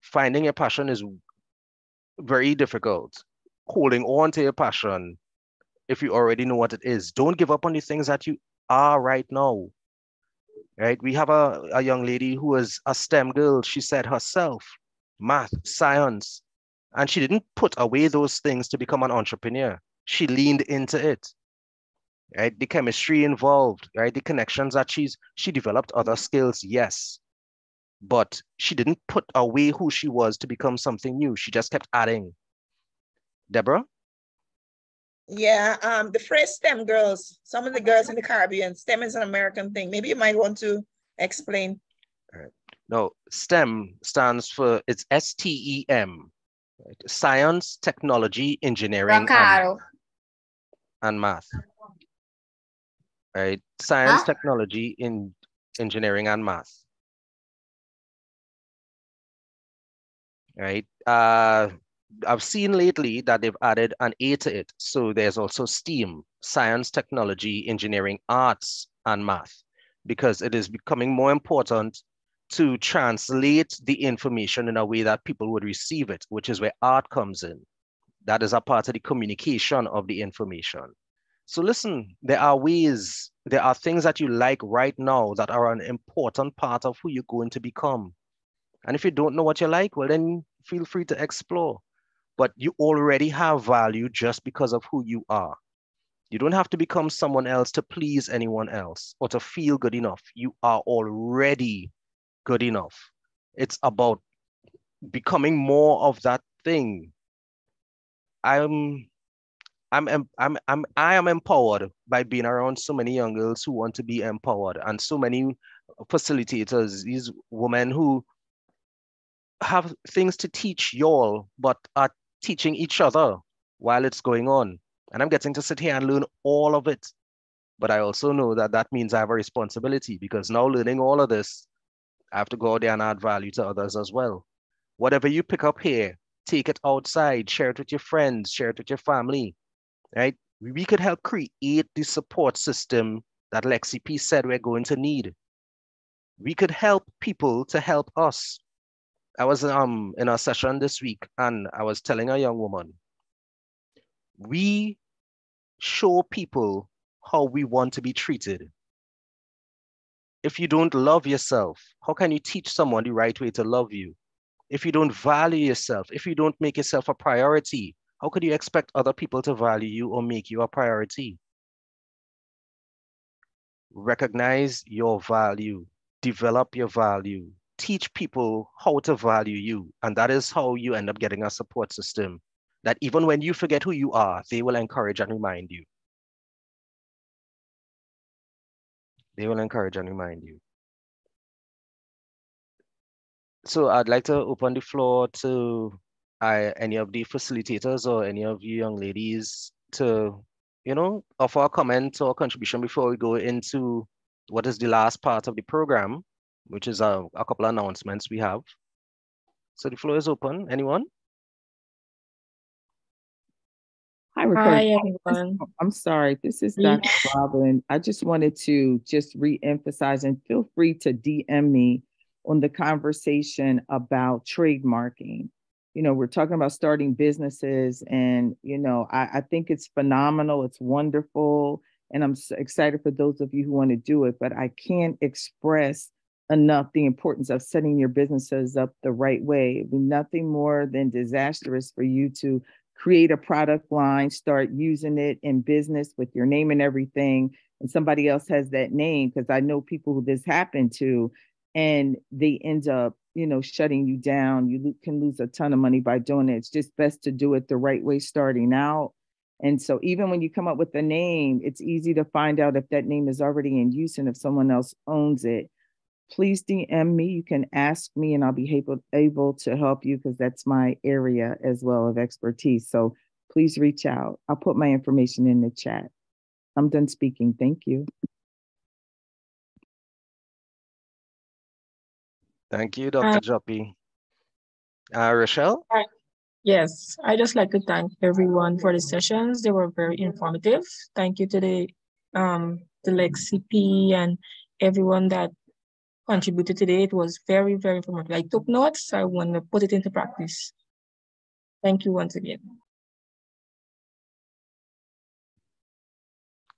Finding a passion is very difficult. Holding on to your passion, if you already know what it is, don't give up on the things that you are right now. Right? We have a young lady who is a STEM girl. She said herself, math, science, and she didn't put away those things to become an entrepreneur. She leaned into it. Right? The chemistry involved, right? The connections that she developed other skills, yes. But she didn't put away who she was to become something new. She just kept adding. Deborah? Yeah, the phrase STEM girls, some of the girls in the Caribbean, STEM is an American thing. Maybe you might want to explain. All right. No, STEM stands for, it's STEM, right? Science, technology, engineering, and math. Right? Science, technology, engineering, and math. Right? I've seen lately that they've added an A to it. So there's also STEAM, science, technology, engineering, arts, and math, because it is becoming more important to translate the information in a way that people would receive it, which is where art comes in. That is a part of the communication of the information. So listen, there are ways, there are things that you like right now that are an important part of who you're going to become. And if you don't know what you like, well, then feel free to explore. But you already have value just because of who you are. You don't have to become someone else to please anyone else or to feel good enough. You are already good enough. It's about becoming more of that thing I am empowered by being around so many young girls who want to be empowered, and so many facilitators, these women who have things to teach y'all, but are teaching each other while it's going on. And I'm getting to sit here and learn all of it. But I also know that that means I have a responsibility, because now learning all of this, I have to go out there and add value to others as well. Whatever you pick up here, take it outside, share it with your friends, share it with your family, right? We could help create the support system that Lexi P said we're going to need. We could help people to help us. I was in a session this week, and I was telling a young woman, we show people how we want to be treated. If you don't love yourself, how can you teach someone the right way to love you? If you don't value yourself, if you don't make yourself a priority, how could you expect other people to value you or make you a priority? Recognize your value, develop your value, teach people how to value you. And that is how you end up getting a support system that even when you forget who you are, they will encourage and remind you. They will encourage and remind you. So I'd like to open the floor to any of the facilitators or any of you young ladies to, offer a comment or contribution before we go into what is the last part of the program, which is a couple of announcements we have. So the floor is open. Anyone? Hi, Ricardo. Hi, everyone. I'm sorry. This is Dr. Robin. I just wanted to just re-emphasize, and feel free to DM me on the conversation about trademarking. We're talking about starting businesses, and, I think it's phenomenal. It's wonderful. And I'm so excited for those of you who want to do it, but I can't express enough the importance of setting your businesses up the right way. It'd be nothing more than disastrous for you to create a product line, start using it in business with your name and everything, and somebody else has that name, because I know people who this happened to, and they end up, shutting you down. You can lose a ton of money by doing it. It's just best to do it the right way starting out. And so even when you come up with a name, it's easy to find out if that name is already in use and if someone else owns it. Please DM me. You can ask me and I'll be able to help you, because that's my area as well of expertise. So please reach out. I'll put my information in the chat. I'm done speaking. Thank you. Thank you, Dr. Joppy. Rochelle? Yes, I just like to thank everyone for the sessions. They were very informative. Thank you to the Lexi P and everyone that contributed today. It was very, very informative. I took notes. I want to put it into practice. Thank you once again.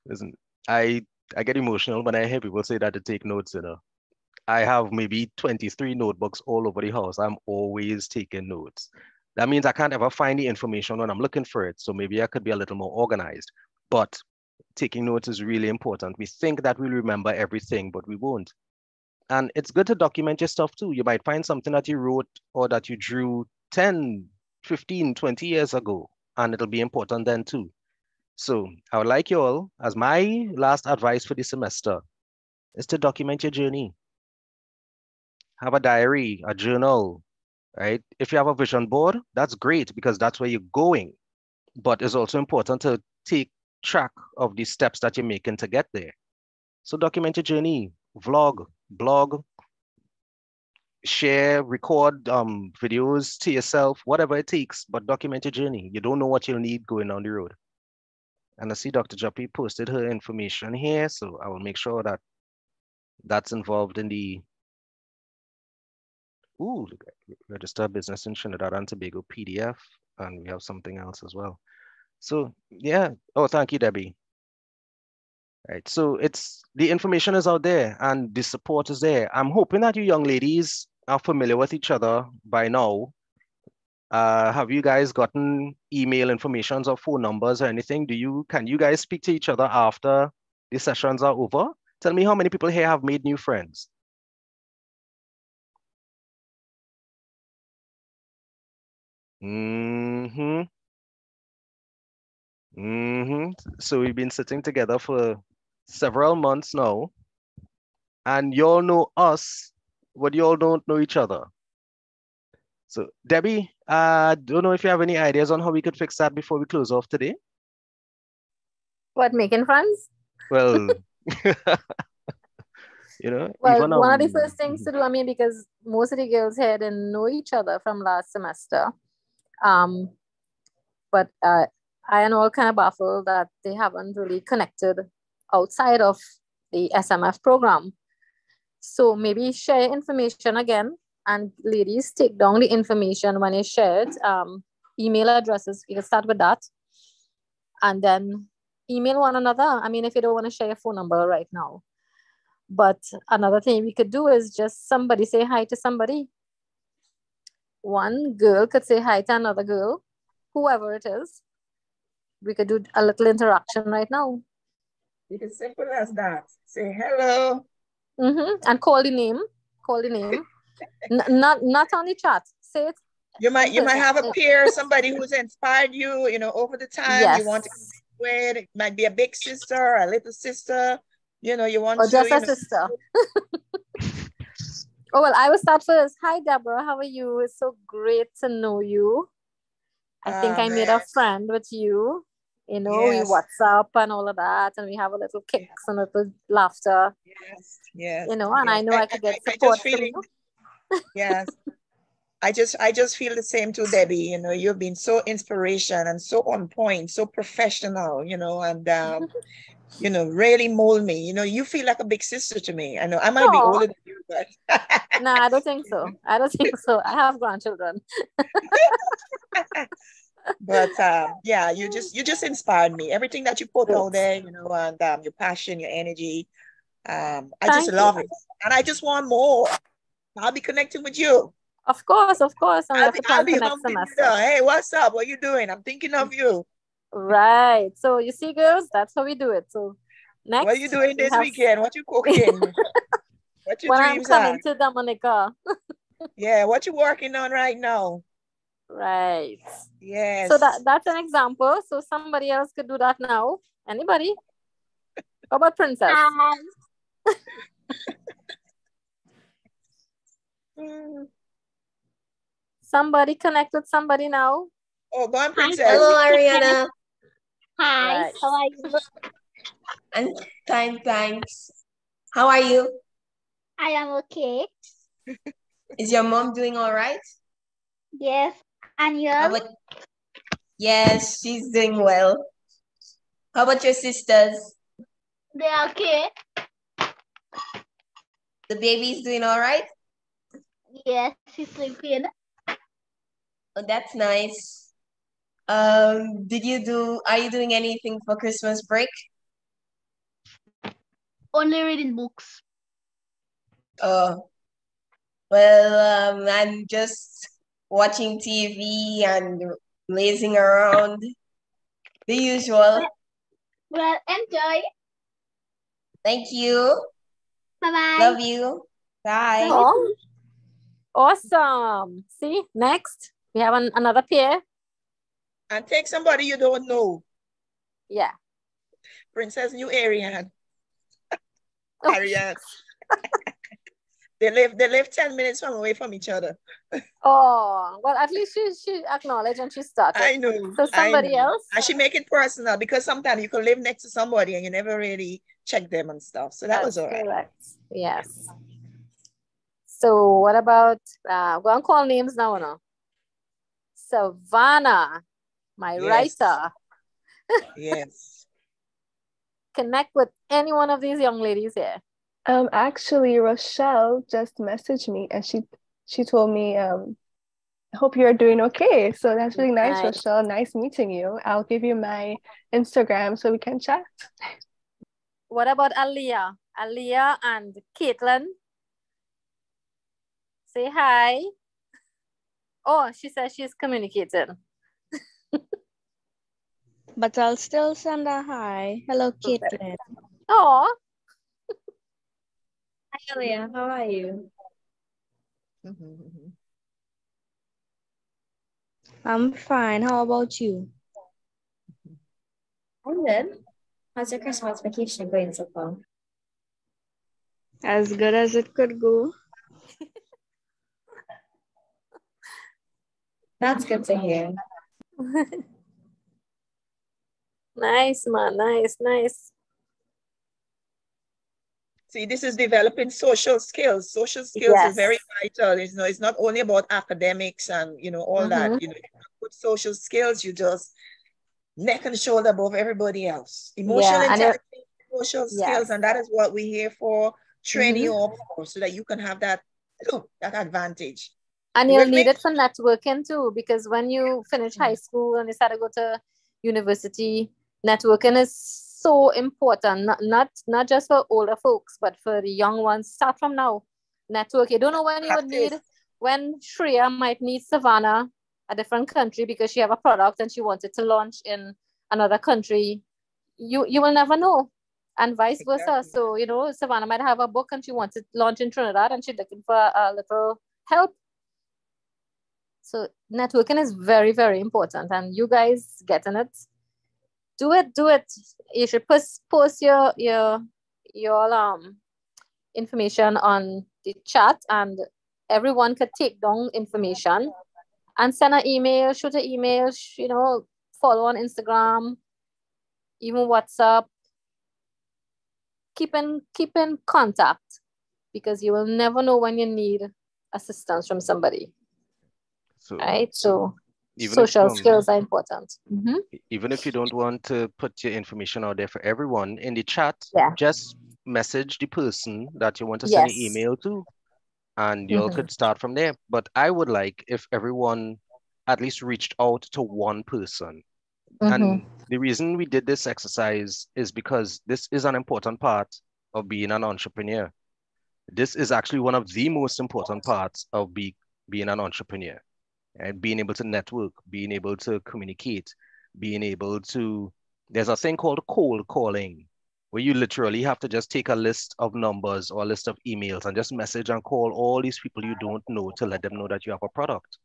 Listen, I get emotional when I hear people say that to take notes, I have maybe 23 notebooks all over the house. I'm always taking notes. That means I can't ever find the information when I'm looking for it. So maybe I could be a little more organized. But taking notes is really important. We think that we'll remember everything, but we won't. And it's good to document your stuff too. You might find something that you wrote or that you drew 10, 15, 20 years ago, and it'll be important then too. So I would like you all, as my last advice for the semester, is to document your journey. Have a diary, a journal, right? If you have a vision board, that's great, because that's where you're going. But it's also important to take track of the steps that you're making to get there. So document your journey, vlog, blog, share, record videos to yourself, whatever it takes, but document your journey. You don't know what you'll need going down the road. And I see Dr. Joppy posted her information here, so I will make sure that that's involved in the register business in Trinidad and Tobago PDF, and we have something else as well. So yeah, thank you, Debbie. Right, so the information is out there and the support is there. I'm hoping that you young ladies are familiar with each other by now. Have you guys gotten email informations or phone numbers or anything? Can you guys speak to each other after the sessions are over? Tell me how many people here have made new friends. So we've been sitting together for several months now. And you all know us, but you all don't know each other. So Debbie, I don't know if you have any ideas on how we could fix that before we close off today. What, making friends? Well, Well, even one of the first things to do, I mean, because most of the girls here didn't know each other from last semester. But I am all kind of baffled that they haven't really connected outside of the SMF program. So maybe share information again, and ladies, take down the information when it's shared. Email addresses, you can start with that. And then email one another. I mean, if you don't want to share your phone number right now. But another thing we could do is just somebody say hi to somebody. One girl could say hi to another girl, whoever it is. We could do a little interaction right now. It's as simple as that. Say hello. And call the name. Call the name. Not on the chat. Say it. You might have a peer, somebody who's inspired you, over the time. Yes. You want to with. It might be a big sister, a little sister. You want or to. Just a sister. Oh, well, I will start first. Hi, Deborah. How are you? It's so great to know you. I think I made a friend with you. We WhatsApp and all of that, and we have a little kicks and a little laughter. Yes. And I know I could get support from you. Yes. I just feel the same too, Debbie. You've been so inspiration and so on point, so professional, and really mold me. You feel like a big sister to me. I know I might be older than you, but no, I don't think so. I have grandchildren. But yeah, you just inspired me. Everything that you put out there, and your passion, your energy. I just love it. And I just want more. I'll be connecting with you. Of course. I'll be humping you. Hey, what's up? What you doing? I'm thinking of you. Right. So you see, girls, that's how we do it. So next, what are you doing this weekend? What you cooking? What your dreams I'm coming to Dominica. Yeah, what you working on right now? Right. Yes. So that's an example. So somebody else could do that now. Anybody? How about Princess? Somebody connect with somebody now. Oh, go on, Princess. Hello, Ariana. Hi, Right. how are you? And thanks. How are you? I am okay. Is your mom doing all right? Yes. And yours? Yes, she's doing well. How about your sisters? They're okay. The baby's doing all right? Yes, she's sleeping. Oh, that's nice. Are you doing anything for Christmas break? Only reading books. Oh, well, I'm just watching TV and lazing around. The usual. Well, enjoy. Thank you. Bye-bye. Love you. Bye. Oh, awesome. See, next, we have another pair. And take somebody you don't know. Yeah. Princess New Ariane. Ariane. They live 10 minutes away from each other. Oh, well, at least she acknowledged and she started. I know. So somebody else? And she make it personal, because sometimes you can live next to somebody and you never really check them and stuff. So that was all right. Correct. Yes. So what about, go and call names now, no? Savannah, my writer. Yes. Connect with any one of these young ladies here. Actually, Rochelle just messaged me and she told me, I hope you're doing okay. So that's really nice, Rochelle. Nice meeting you. I'll give you my Instagram so we can chat. What about Aliyah? Aliyah and Caitlin? Say hi. Oh, she says she's communicating. But I'll still send a hi. Hello, Caitlin. Oh. Hi, Aliyah. How are you? I'm fine. How about you? I'm good. How's your Christmas vacation going so far? As good as it could go. That's good to hear. Nice, man. Nice, nice. See, this is developing social skills. Social skills is very vital. It's not only about academics and, all that. Good social skills, you just neck and shoulder above everybody else. Emotional intelligence, social skills, and that is what we're here for, training you up for, so that you can have that advantage. And you'll need it for networking too, because when you finish high school and you start to go to university, networking is so important, not just for older folks, but for the young ones. Start from now. Network. You don't know when you would need, when Shreya might need Savannah, a different country, because she have a product and she wanted to launch in another country. You will never know. And vice versa. So, Savannah might have a book and she wants to launch in Trinidad and she's looking for a little help. So networking is very, very important, and you guys getting it. Do it. You should post your information on the chat, and everyone could take down information and send an email, shoot an email, follow on Instagram, even WhatsApp. Keep in contact, because you will never know when you need assistance from somebody. Right? So social skills are important. Even if you don't want to put your information out there for everyone in the chat, just message the person that you want to send an email to, and you all could start from there. But I would like if everyone at least reached out to one person. And the reason we did this exercise is because this is an important part of being an entrepreneur. This is actually one of the most important parts of being an entrepreneur. And being able to network, being able to communicate, being able to, there's a thing called cold calling, where you literally have to just take a list of numbers or a list of emails and just message and call all these people you don't know to let them know that you have a product.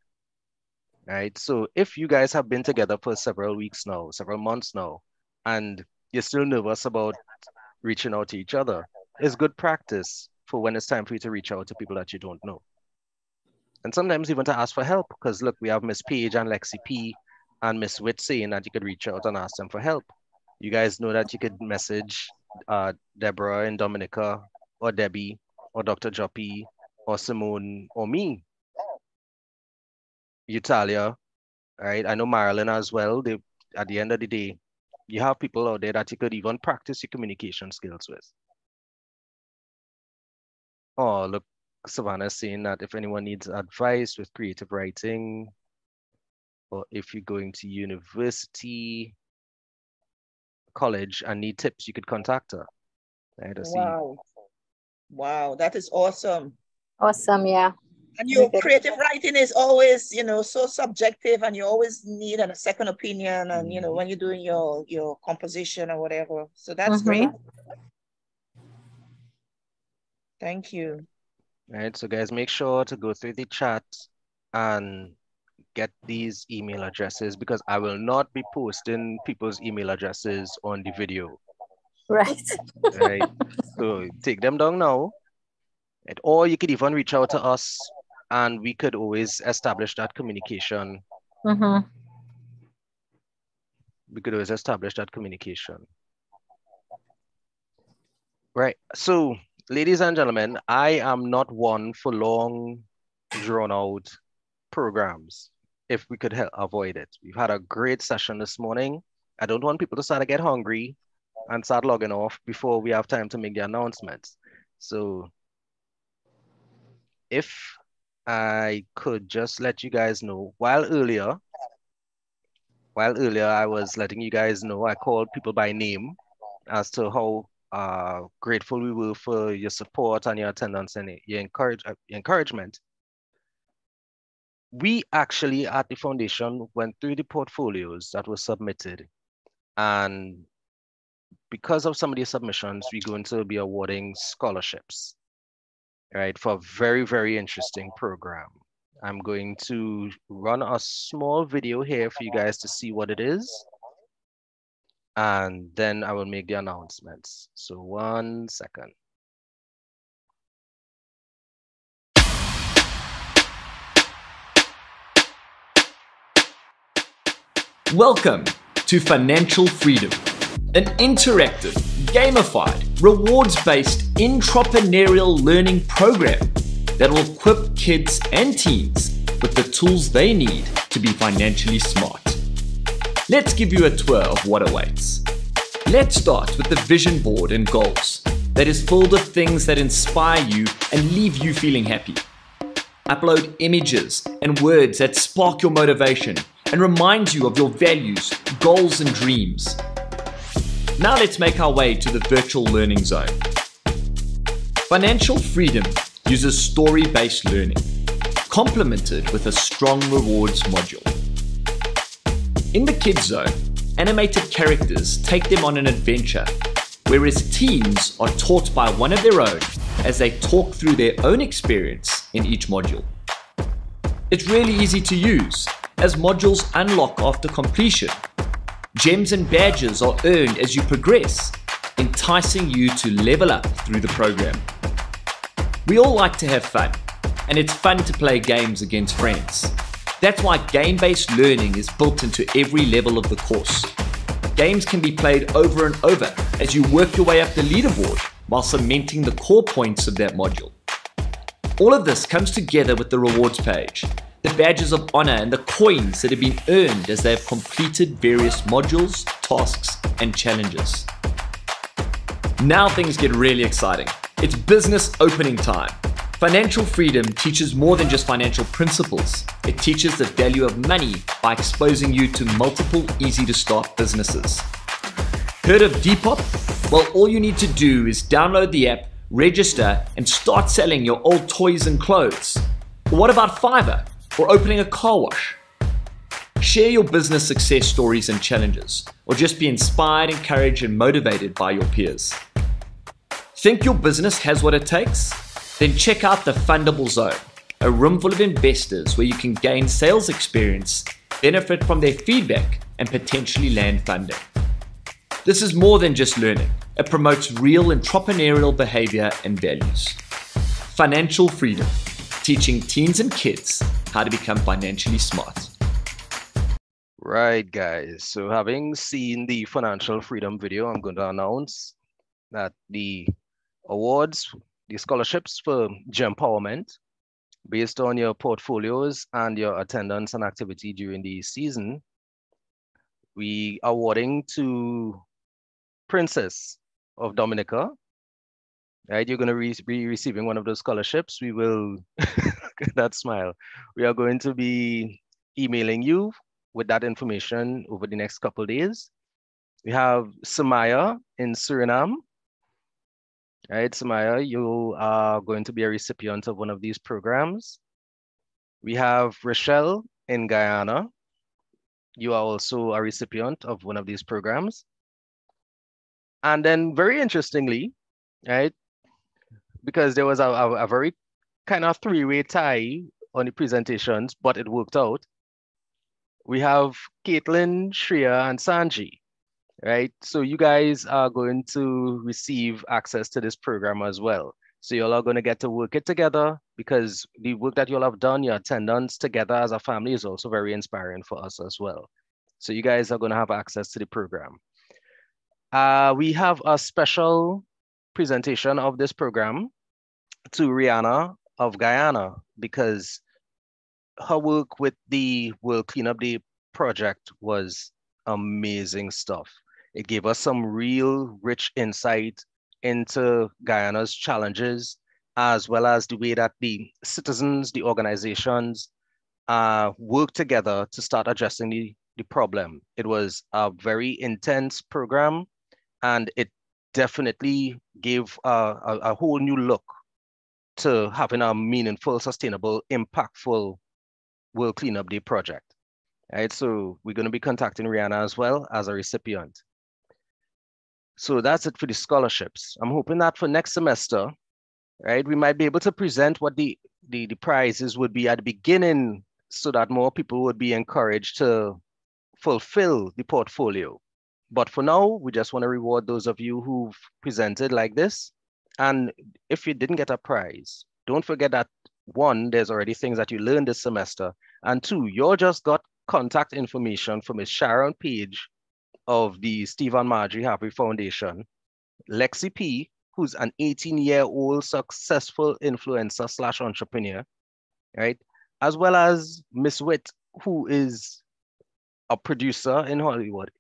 Right? So if you guys have been together for several weeks now, several months now, and you're still nervous about reaching out to each other, it's good practice for when it's time for you to reach out to people that you don't know. And sometimes even to ask for help, because look, we have Miss Page and Lexi P and Miss Whitt saying that you could reach out and ask them for help. You guys know that you could message Deborah and Dominica, or Debbie, or Dr. Joppy, or Simone, or me. Utalia, right? I know Marilyn as well. At the end of the day, you have people out there that you could even practice your communication skills with. Oh, look, Savannah is saying that if anyone needs advice with creative writing, or if you're going to university, college, and need tips, you could contact her. Right? Wow, that is awesome. Awesome, yeah. And your creative writing is always, so subjective, and you always need a second opinion, and when you're doing your composition or whatever. So that's great. Thank you. Right, so guys, make sure to go through the chat and get these email addresses, because I will not be posting people's email addresses on the video. Right. Right. So take them down now. Or you could even reach out to us and we could always establish that communication. We could always establish that communication. Right. So, ladies and gentlemen, I am not one for long, drawn-out programs, if we could avoid it. We've had a great session this morning. I don't want people to start to get hungry and start logging off before we have time to make the announcements. So, if I could just let you guys know, while earlier I was letting you guys know, I called people by name as to how grateful we were for your support and your attendance and your encouragement. We actually at the foundation went through the portfolios that were submitted, and because of some of the submissions, we're going to be awarding scholarships, right, for a very, very interesting program. I'm going to run a small video here for you guys to see what it is. and then I will make the announcements. So 1 second. Welcome to Financial Freedom, an interactive, gamified, rewards-based entrepreneurial learning program that will equip kids and teens with the tools they need to be financially smart. Let's give you a tour of what awaits. Let's start with the vision board and goals that is filled with things that inspire you and leave you feeling happy. Upload images and words that spark your motivation and remind you of your values, goals, and dreams. Now let's make our way to the virtual learning zone. Financial Freedom uses story-based learning, complemented with a strong rewards module. In the Kids Zone, animated characters take them on an adventure, whereas teens are taught by one of their own as they talk through their own experience in each module. It's really easy to use, as modules unlock after completion. Gems and badges are earned as you progress, enticing you to level up through the program. We all like to have fun, and it's fun to play games against friends. That's why game-based learning is built into every level of the course. Games can be played over and over as you work your way up the leaderboard while cementing the core points of that module. All of this comes together with the rewards page, the badges of honor and the coins that have been earned as they have completed various modules, tasks, and challenges. Now things get really exciting. It's business opening time. Financial Freedom teaches more than just financial principles. It teaches the value of money by exposing you to multiple easy-to-start businesses. Heard of Depop? Well, all you need to do is download the app, register, and start selling your old toys and clothes. Or what about Fiverr? Or opening a car wash? Share your business success stories and challenges, or just be inspired, encouraged, and motivated by your peers. Think your business has what it takes? Then check out the Fundable Zone, a room full of investors where you can gain sales experience, benefit from their feedback, and potentially land funding. This is more than just learning. It promotes real entrepreneurial behavior and values. Financial Freedom, teaching teens and kids how to become financially smart. Right, guys. So having seen the Financial Freedom video, I'm going to announce that the awards, the scholarships for Gempowerment, based on your portfolios and your attendance and activity during the season, we are awarding to Princess of Dominica. Right, you're going to be receiving one of those scholarships. We will, that smile, we are going to be emailing you with that information over the next couple of days. We have Samaya in Suriname. Right, Samaya, you are going to be a recipient of one of these programs. We have Rochelle in Guyana. You are also a recipient of one of these programs. And then very interestingly, right, because there was a very kind of three-way tie on the presentations, but it worked out. We have Caitlin, Shreya, and Sanji, right? So you guys are going to receive access to this program as well. So you're all going to get to work it together, because the work that you'll have done, your attendance together as a family, is also very inspiring for us as well. So you guys are going to have access to the program. We have a special presentation of this program to Rihanna of Guyana, because her work with the World Cleanup Day project was amazing stuff. It gave us some real rich insight into Guyana's challenges, as well as the way that the citizens, the organizations work together to start addressing the problem. It was a very intense program, and it definitely gave a whole new look to having a meaningful, sustainable, impactful World Cleanup Day project. Right, so we're going to be contacting Rihanna as well as a recipient. So that's it for the scholarships. I'm hoping that for next semester, right, we might be able to present what the prizes would be at the beginning, so that more people would be encouraged to fulfill the portfolio. But for now, we just want to reward those of you who've presented like this. And if you didn't get a prize, don't forget that one, there's already things that you learned this semester. And two, you just got contact information from Ms. Sharon Page of the Steve Marjorie Harvey Foundation, Lexi P, who's an 18-year-old successful influencer / entrepreneur, right? As well as Miss Whitt, who is a producer in Hollywood,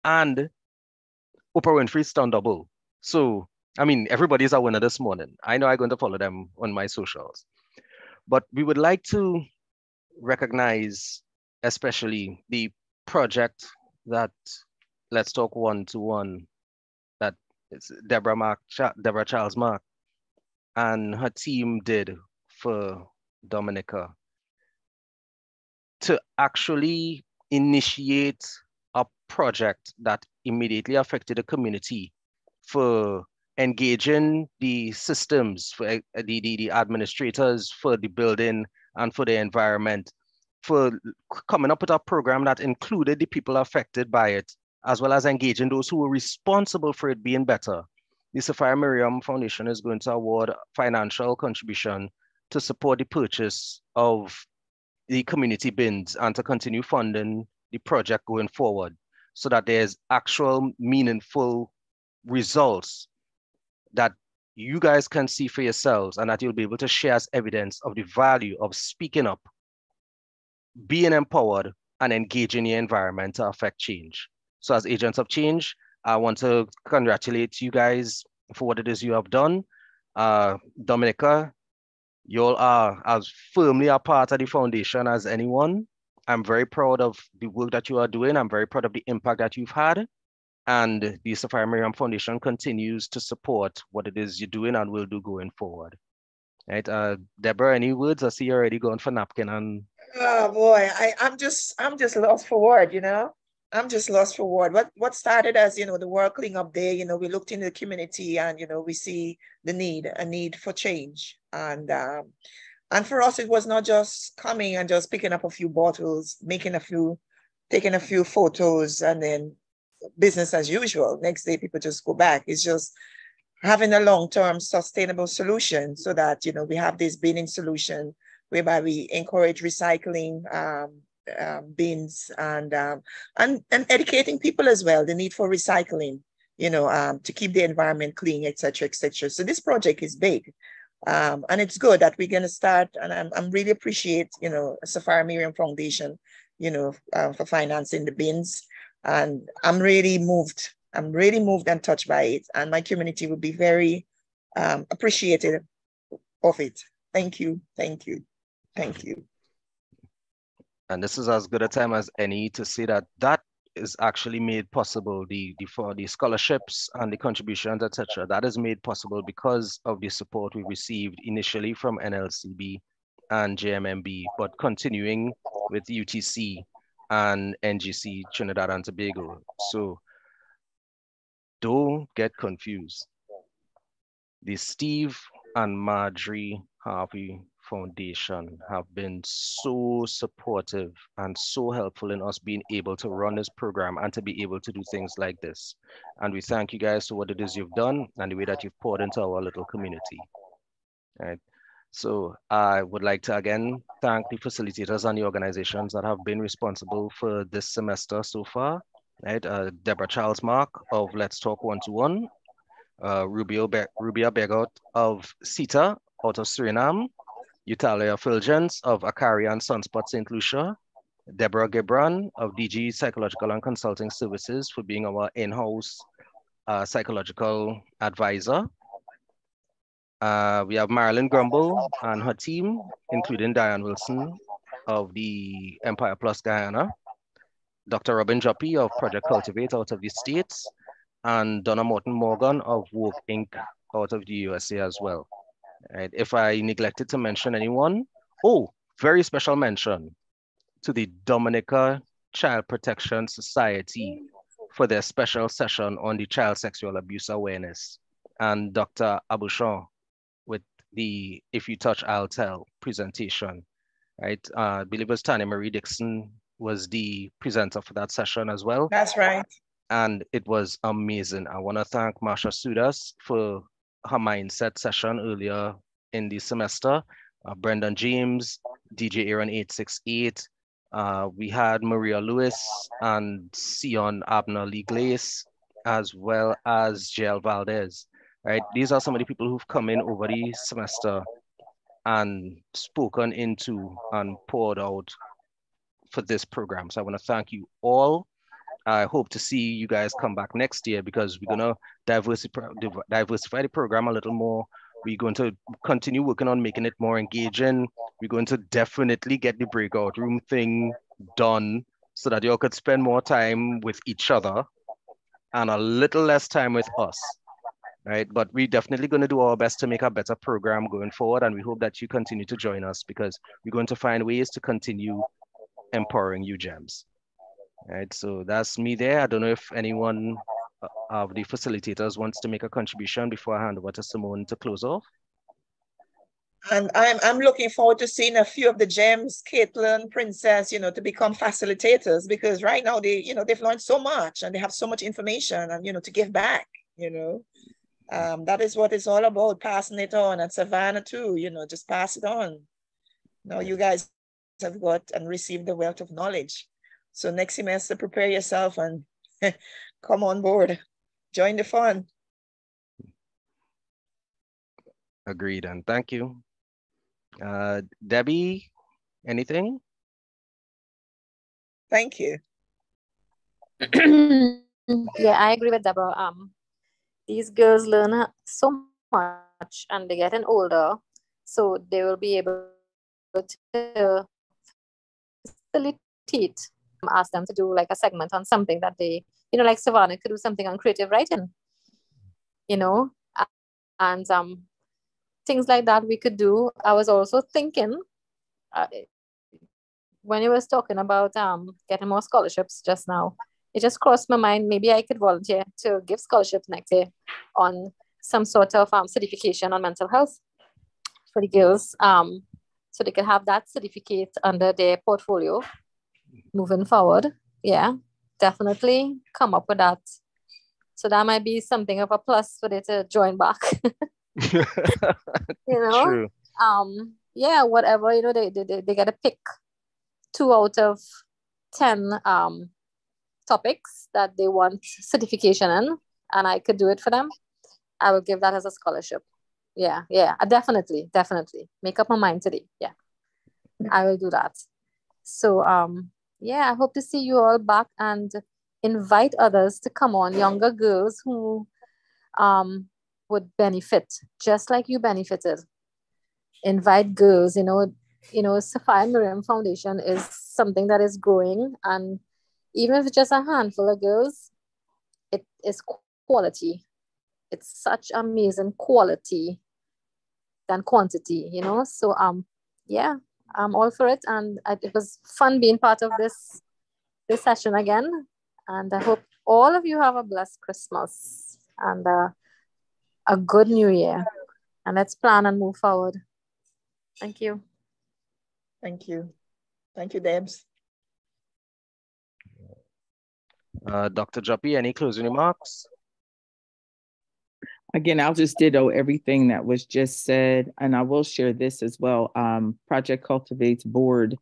and Oprah Winfrey's stunt double. So, I mean, everybody's a winner this morning. I know I'm going to follow them on my socials. But we would like to recognize especially the project that Let's Talk One-to-One, that it's Deborah Charles Mark and her team did for Dominica to actually initiate a project that immediately affected the community for engaging the systems, for the administrators, for the building and for the environment, for coming up with a program that included the people affected by it, as well as engaging those who were responsible for it being better. The Sapphire Miriam Foundation is going to award financial contribution to support the purchase of the community bins and to continue funding the project going forward so that there's actual meaningful results that you guys can see for yourselves and that you'll be able to share as evidence of the value of speaking up, being empowered, and engaging the environment to affect change. So as agents of change, I want to congratulate you guys for what it is you have done. Dominica, you all are as firmly a part of the foundation as anyone. I'm very proud of the work that you are doing. I'm very proud of the impact that you've had. And the Sapphire Miriam Foundation continues to support what it is you're doing and will do going forward. Right, Deborah, any words? I see you're already going for napkin and. Oh boy, I'm just lost for word, you know. I'm just lost for word. What started as, you know, the World Cleanup Day, you know, we looked in the community and, you know, we see a need for change. And for us, it was not just coming and just picking up a few bottles, taking a few photos, and then business as usual. Next day, people just go back. It's just having a long-term sustainable solution so that, you know, we have this binning solution whereby we encourage recycling bins and educating people as well, the need for recycling, you know, to keep the environment clean, et cetera, et cetera. So this project is big. And it's good that we're going to start, and I'm really appreciate, you know, Sapphire Miriam Foundation, you know, for financing the bins. And I'm really moved and touched by it. And my community will be very appreciative of it. Thank you, thank you, thank you. And this is as good a time as any to say that that is actually made possible, for the scholarships and the contributions, etc. That is made possible because of the support we received initially from NLCB and JMMB, but continuing with UTC and NGC Trinidad and Tobago. So don't get confused. The Steve and Marjorie Harvey Foundation have been so supportive and so helpful in us being able to run this program and to be able to do things like this. And we thank you guys for what it is you've done and the way that you've poured into our little community. Right. So I would like to again thank the facilitators and the organizations that have been responsible for this semester so far. Right. Deborah Charles Mark of Let's Talk One-to-One, Rubia Begot of CETA out of Suriname, Utalia Fulgence of Akari and Sunspot St. Lucia, Deborah Gibran of DG Psychological and Consulting Services for being our in-house psychological advisor. We have Marilyn Grumble and her team, including Diane Wilson of the Empire Plus Guyana, Dr. Robin Joppy of Project Cultivate out of the States, and Donna Morton-Morgan of Work Inc. out of the USA as well. Right. If I neglected to mention anyone, very special mention to the Dominica Child Protection Society for their special session on the child sexual abuse awareness, and Dr. Abouchon with the If You Touch, I'll Tell presentation. Right. I believe it was Tanya Marie Dixon was the presenter for that session as well. That's right. and it was amazing. I want to thank Marsha Sudas for her mindset session earlier in the semester. Brendan James, DJ Aaron 868. We had Maria Lewis and Sion Abner Lee Glace, as well as Jael Valdez. Right, these are some of the people who've come in over the semester and spoken into and poured out for this program. So I want to thank you all. I hope to see you guys come back next year because we're going to diversify the program a little more. We're going to continue working on making it more engaging. We're going to definitely get the breakout room thing done so that y'all could spend more time with each other and a little less time with us, right? But we're definitely going to do our best to make a better program going forward. And we hope that you continue to join us because we're going to find ways to continue empowering you gems. Right, so that's me there. I don't know if anyone of the facilitators wants to make a contribution before I hand over to Simone to close off. And I'm looking forward to seeing a few of the gems, Caitlin, Princess, you know, to become facilitators because right now they, you know, they've learned so much and they have so much information and, you know, to give back, you know. That is what it's all about, passing it on. And Savannah too, you know, just pass it on. Now you guys have got and received the wealth of knowledge. So next semester, prepare yourself and come on board. Join the fun. Agreed, and thank you. Debbie, anything? Thank you. Yeah, I agree with Deborah. These girls learn so much and they're getting older, so they will be able to facilitate. Ask them to do like a segment on something that they, you know, like Savannah could do something on creative writing, you know, and things like that we could do. I was also thinking when you was talking about getting more scholarships just now, it just crossed my mind, maybe I could volunteer to give scholarships next year on some sort of certification on mental health for the girls, so they could have that certificate under their portfolio moving forward. Yeah, definitely come up with that. So that might be something of a plus for them to join back. You know, true. Yeah, whatever, you know, they get to pick 2 out of 10 topics that they want certification in, and I could do it for them. I will give that as a scholarship. Yeah, I definitely make up my mind today. Yeah, I will do that. So yeah, I hope to see you all back and invite others to come on, younger girls who would benefit just like you benefited. Invite girls, you know, Sapphire Miriam Foundation is something that is growing, and even if it's just a handful of girls, it is quality. It's such amazing quality than quantity, you know. So yeah, I'm all for it, and it was fun being part of this session again. And I hope all of you have a blessed Christmas and a good New Year. And let's plan and move forward. Thank you. Thank you. Thank you, Debs. Dr. Joppy, any closing remarks? Again, I'll just ditto everything that was just said, and I will share this as well. Project Cultivate's board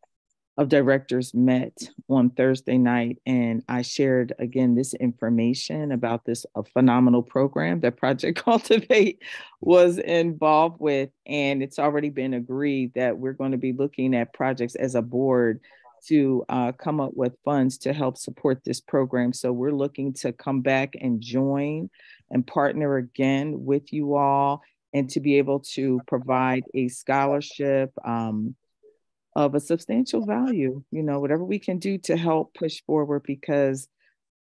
of directors met on Thursday night, and I shared again this information about this phenomenal program that Project Cultivate was involved with, and it's already been agreed that we're going to be looking at projects as a board to come up with funds to help support this program. So we're looking to come back and join and partner again with you all, and to be able to provide a scholarship of a substantial value, you know, whatever we can do to help push forward, because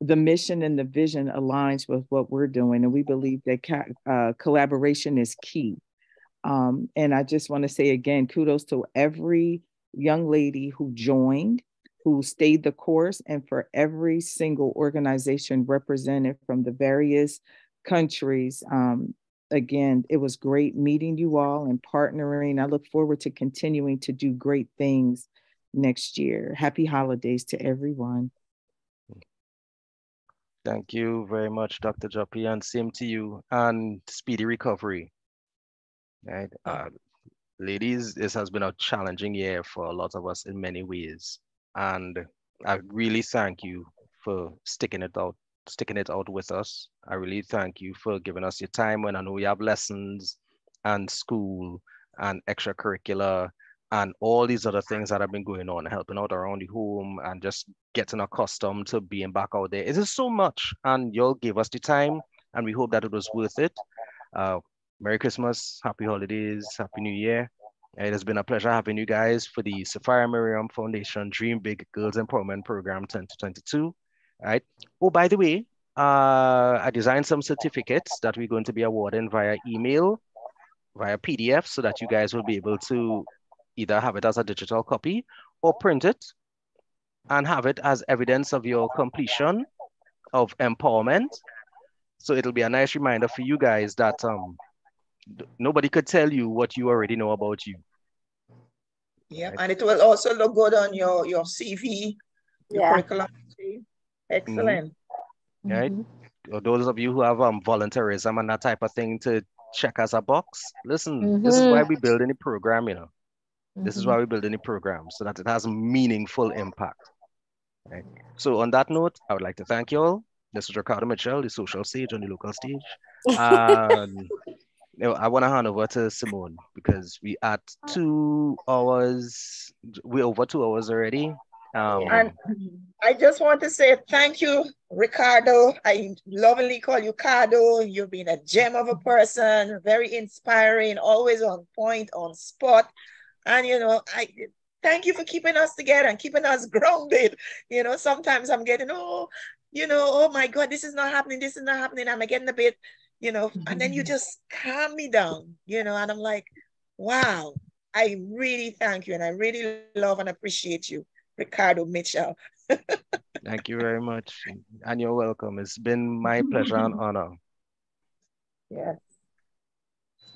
the mission and the vision aligns with what we're doing. And we believe that collaboration is key. And I just want to say again, kudos to every young lady who joined, who stayed the course, and for every single organization represented from the various countries. Again, it was great meeting you all and partnering. I look forward to continuing to do great things next year. Happy holidays to everyone. Thank you very much, Dr. Joppy, and same to you, and speedy recovery. Right? Ladies, this has been a challenging year for a lot of us in many ways. And I really thank you for sticking it out with us. I really thank you for giving us your time when I know we have lessons and school and extracurricular and all these other things that have been going on, helping out around the home and just getting accustomed to being back out there. It is so much, and y'all gave us the time, and we hope that it was worth it. Merry Christmas, Happy Holidays, Happy New Year. It has been a pleasure having you guys for the Sapphire Miriam Foundation Dream Big Girls Empowerment Program 2022. All right. Oh, by the way, I designed some certificates that we're going to be awarding via email, via PDF, so that you guys will be able to either have it as a digital copy or print it and have it as evidence of your completion of empowerment. So it'll be a nice reminder for you guys that nobody could tell you what you already know about you. Yeah, right? And it will also look good on your CV, your curriculum. Excellent. Right? Those of you who have volunteerism and that type of thing to check as a box, listen, this is why we build any program, you know. This is why we build any program, so that it has meaningful impact. Right? So on that note, I would like to thank you all. This is Ricardo Mitchell, the social stage on the local stage. I want to hand over to Simone because we at 2 hours, we're over 2 hours already. And I just want to say thank you, Ricardo. I lovingly call you Cardo. You've been a gem of a person, very inspiring, always on point, on spot. And, you know, I thank you for keeping us together and keeping us grounded. You know, sometimes I'm getting, oh my God, this is not happening. I'm getting a bit, you know, and then you just calm me down, you know, and I'm like, wow, I really thank you. And I really love and appreciate you, Ricardo Mitchell. Thank you very much. And you're welcome. It's been my pleasure and honor. Yes.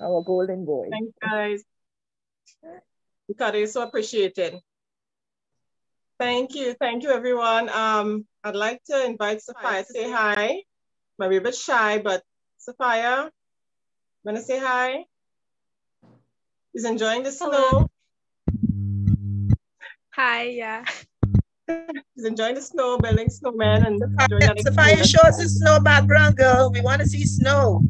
Our golden boy. Thanks, guys. Ricardo, you're so appreciated. Thank you, everyone. I'd like to invite Sapphire to say hi. Maybe a bit shy, but Sapphire, wanna say hi? He's enjoying the snow. Hi, yeah. He's enjoying the snow, building snowmen, and Sapphire shows the snow background, girl. We want to see snow.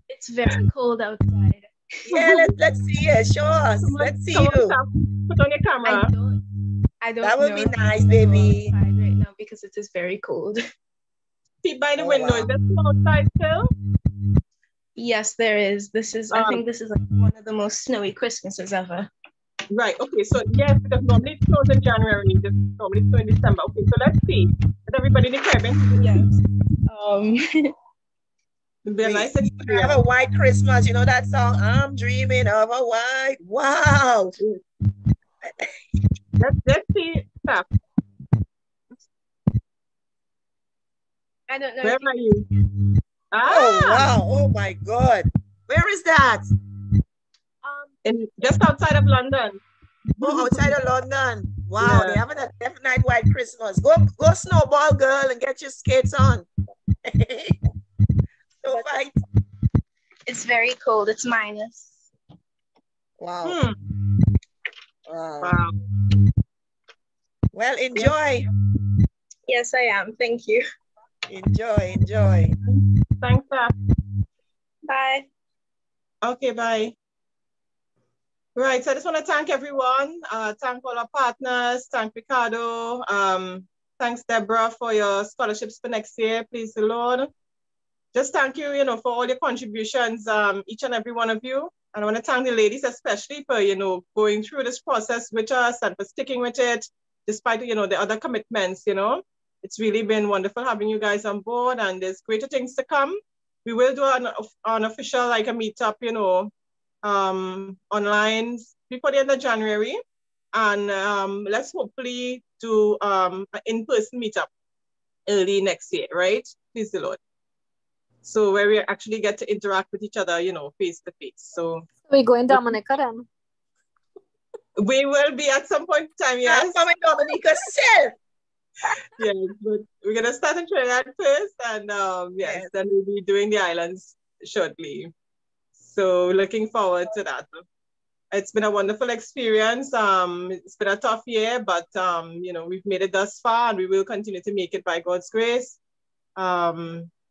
It's very cold outside. Yeah, let's see it. Show us. Let's see you. Put on your camera. I don't That would know be nice, baby. Right now because it is very cold. See by the window. Wow. Is there snow outside still? Yes, there is. I think this is like one of the most snowy Christmases ever. Right. Okay. So yes, because normally it snows in January. Normally it snows in December. Okay. So let's see. Is everybody in the Caribbean? Yes. It'd be a nice experience. Have a white Christmas. You know that song? I'm dreaming of a white. Wow. Let's see stuff. I don't know. Where are you? Oh wow! Oh my God! Where is that? Just outside of London. Oh, outside of London. Wow, yeah. They having a definite white Christmas. Go snowball, girl, and get your skates on. So fight. It's very cold. It's minus. Wow. Wow. Well, enjoy. Yes, I am. Thank you. Enjoy. Thanks, Steph. Bye. Okay, bye. Right, so I just want to thank everyone. Thank all our partners. Thank Ricardo. Thanks, Deborah, for your scholarships for next year. Please the Lord. Just thank you, for all your contributions, each and every one of you. And I want to thank the ladies especially for, going through this process with us and for sticking with it, despite, the other commitments, It's really been wonderful having you guys on board, and there's greater things to come. We will do an official, like a meetup, online before the end of January. And let's hopefully do an in-person meetup early next year, right? Please the Lord. So where we actually get to interact with each other, face to face. So we're going Dominica then. We will be at some point in time, yes. Coming Dominica's self. Yes, but we're gonna start in Trinidad first, and yes, then we'll be doing the islands shortly. So looking forward to that. It's been a wonderful experience. It's been a tough year, but you know, we've made it thus far, and we will continue to make it by God's grace.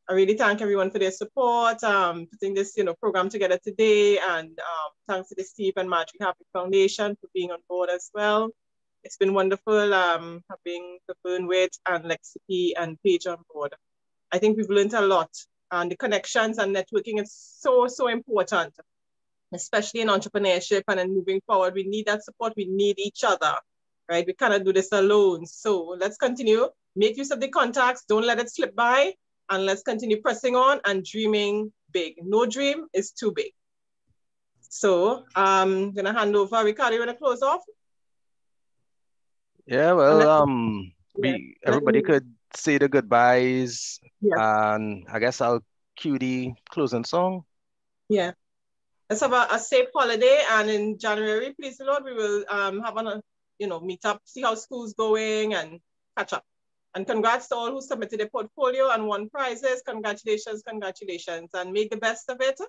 I really thank everyone for their support, putting this, you know, program together today, and thanks to the Steve and Marjorie Harvey Foundation for being on board as well. It's been wonderful having LaVern Whitt and Lexi P and Page on board. I think we've learned a lot, and the connections and networking is so, so important, especially in entrepreneurship and in moving forward. We need that support. We need each other, right? We cannot do this alone. So let's continue, make use of the contacts. Don't let it slip by, and let's continue pressing on and dreaming big. No dream is too big. So I'm gonna hand over. Ricardo, you wanna close off? Yeah, well, everybody could say the goodbyes, and I guess I'll cue the closing song. Yeah. Let's have a safe holiday, and in January, please the Lord, we will have a, you know, meet up, see how school's going, and catch up. And congrats to all who submitted their portfolio and won prizes. Congratulations, congratulations, and make the best of it.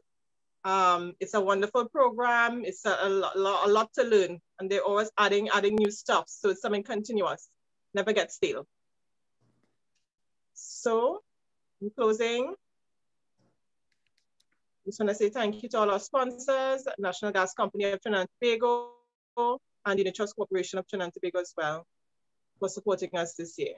It's a wonderful program. It's a lot to learn, and they're always adding new stuff. So it's something continuous, never get stale. So in closing, I just want to say thank you to all our sponsors, National Gas Company of Trinidad and Tobago, and the Trust Corporation of Trinidad and Tobago as well, for supporting us this year.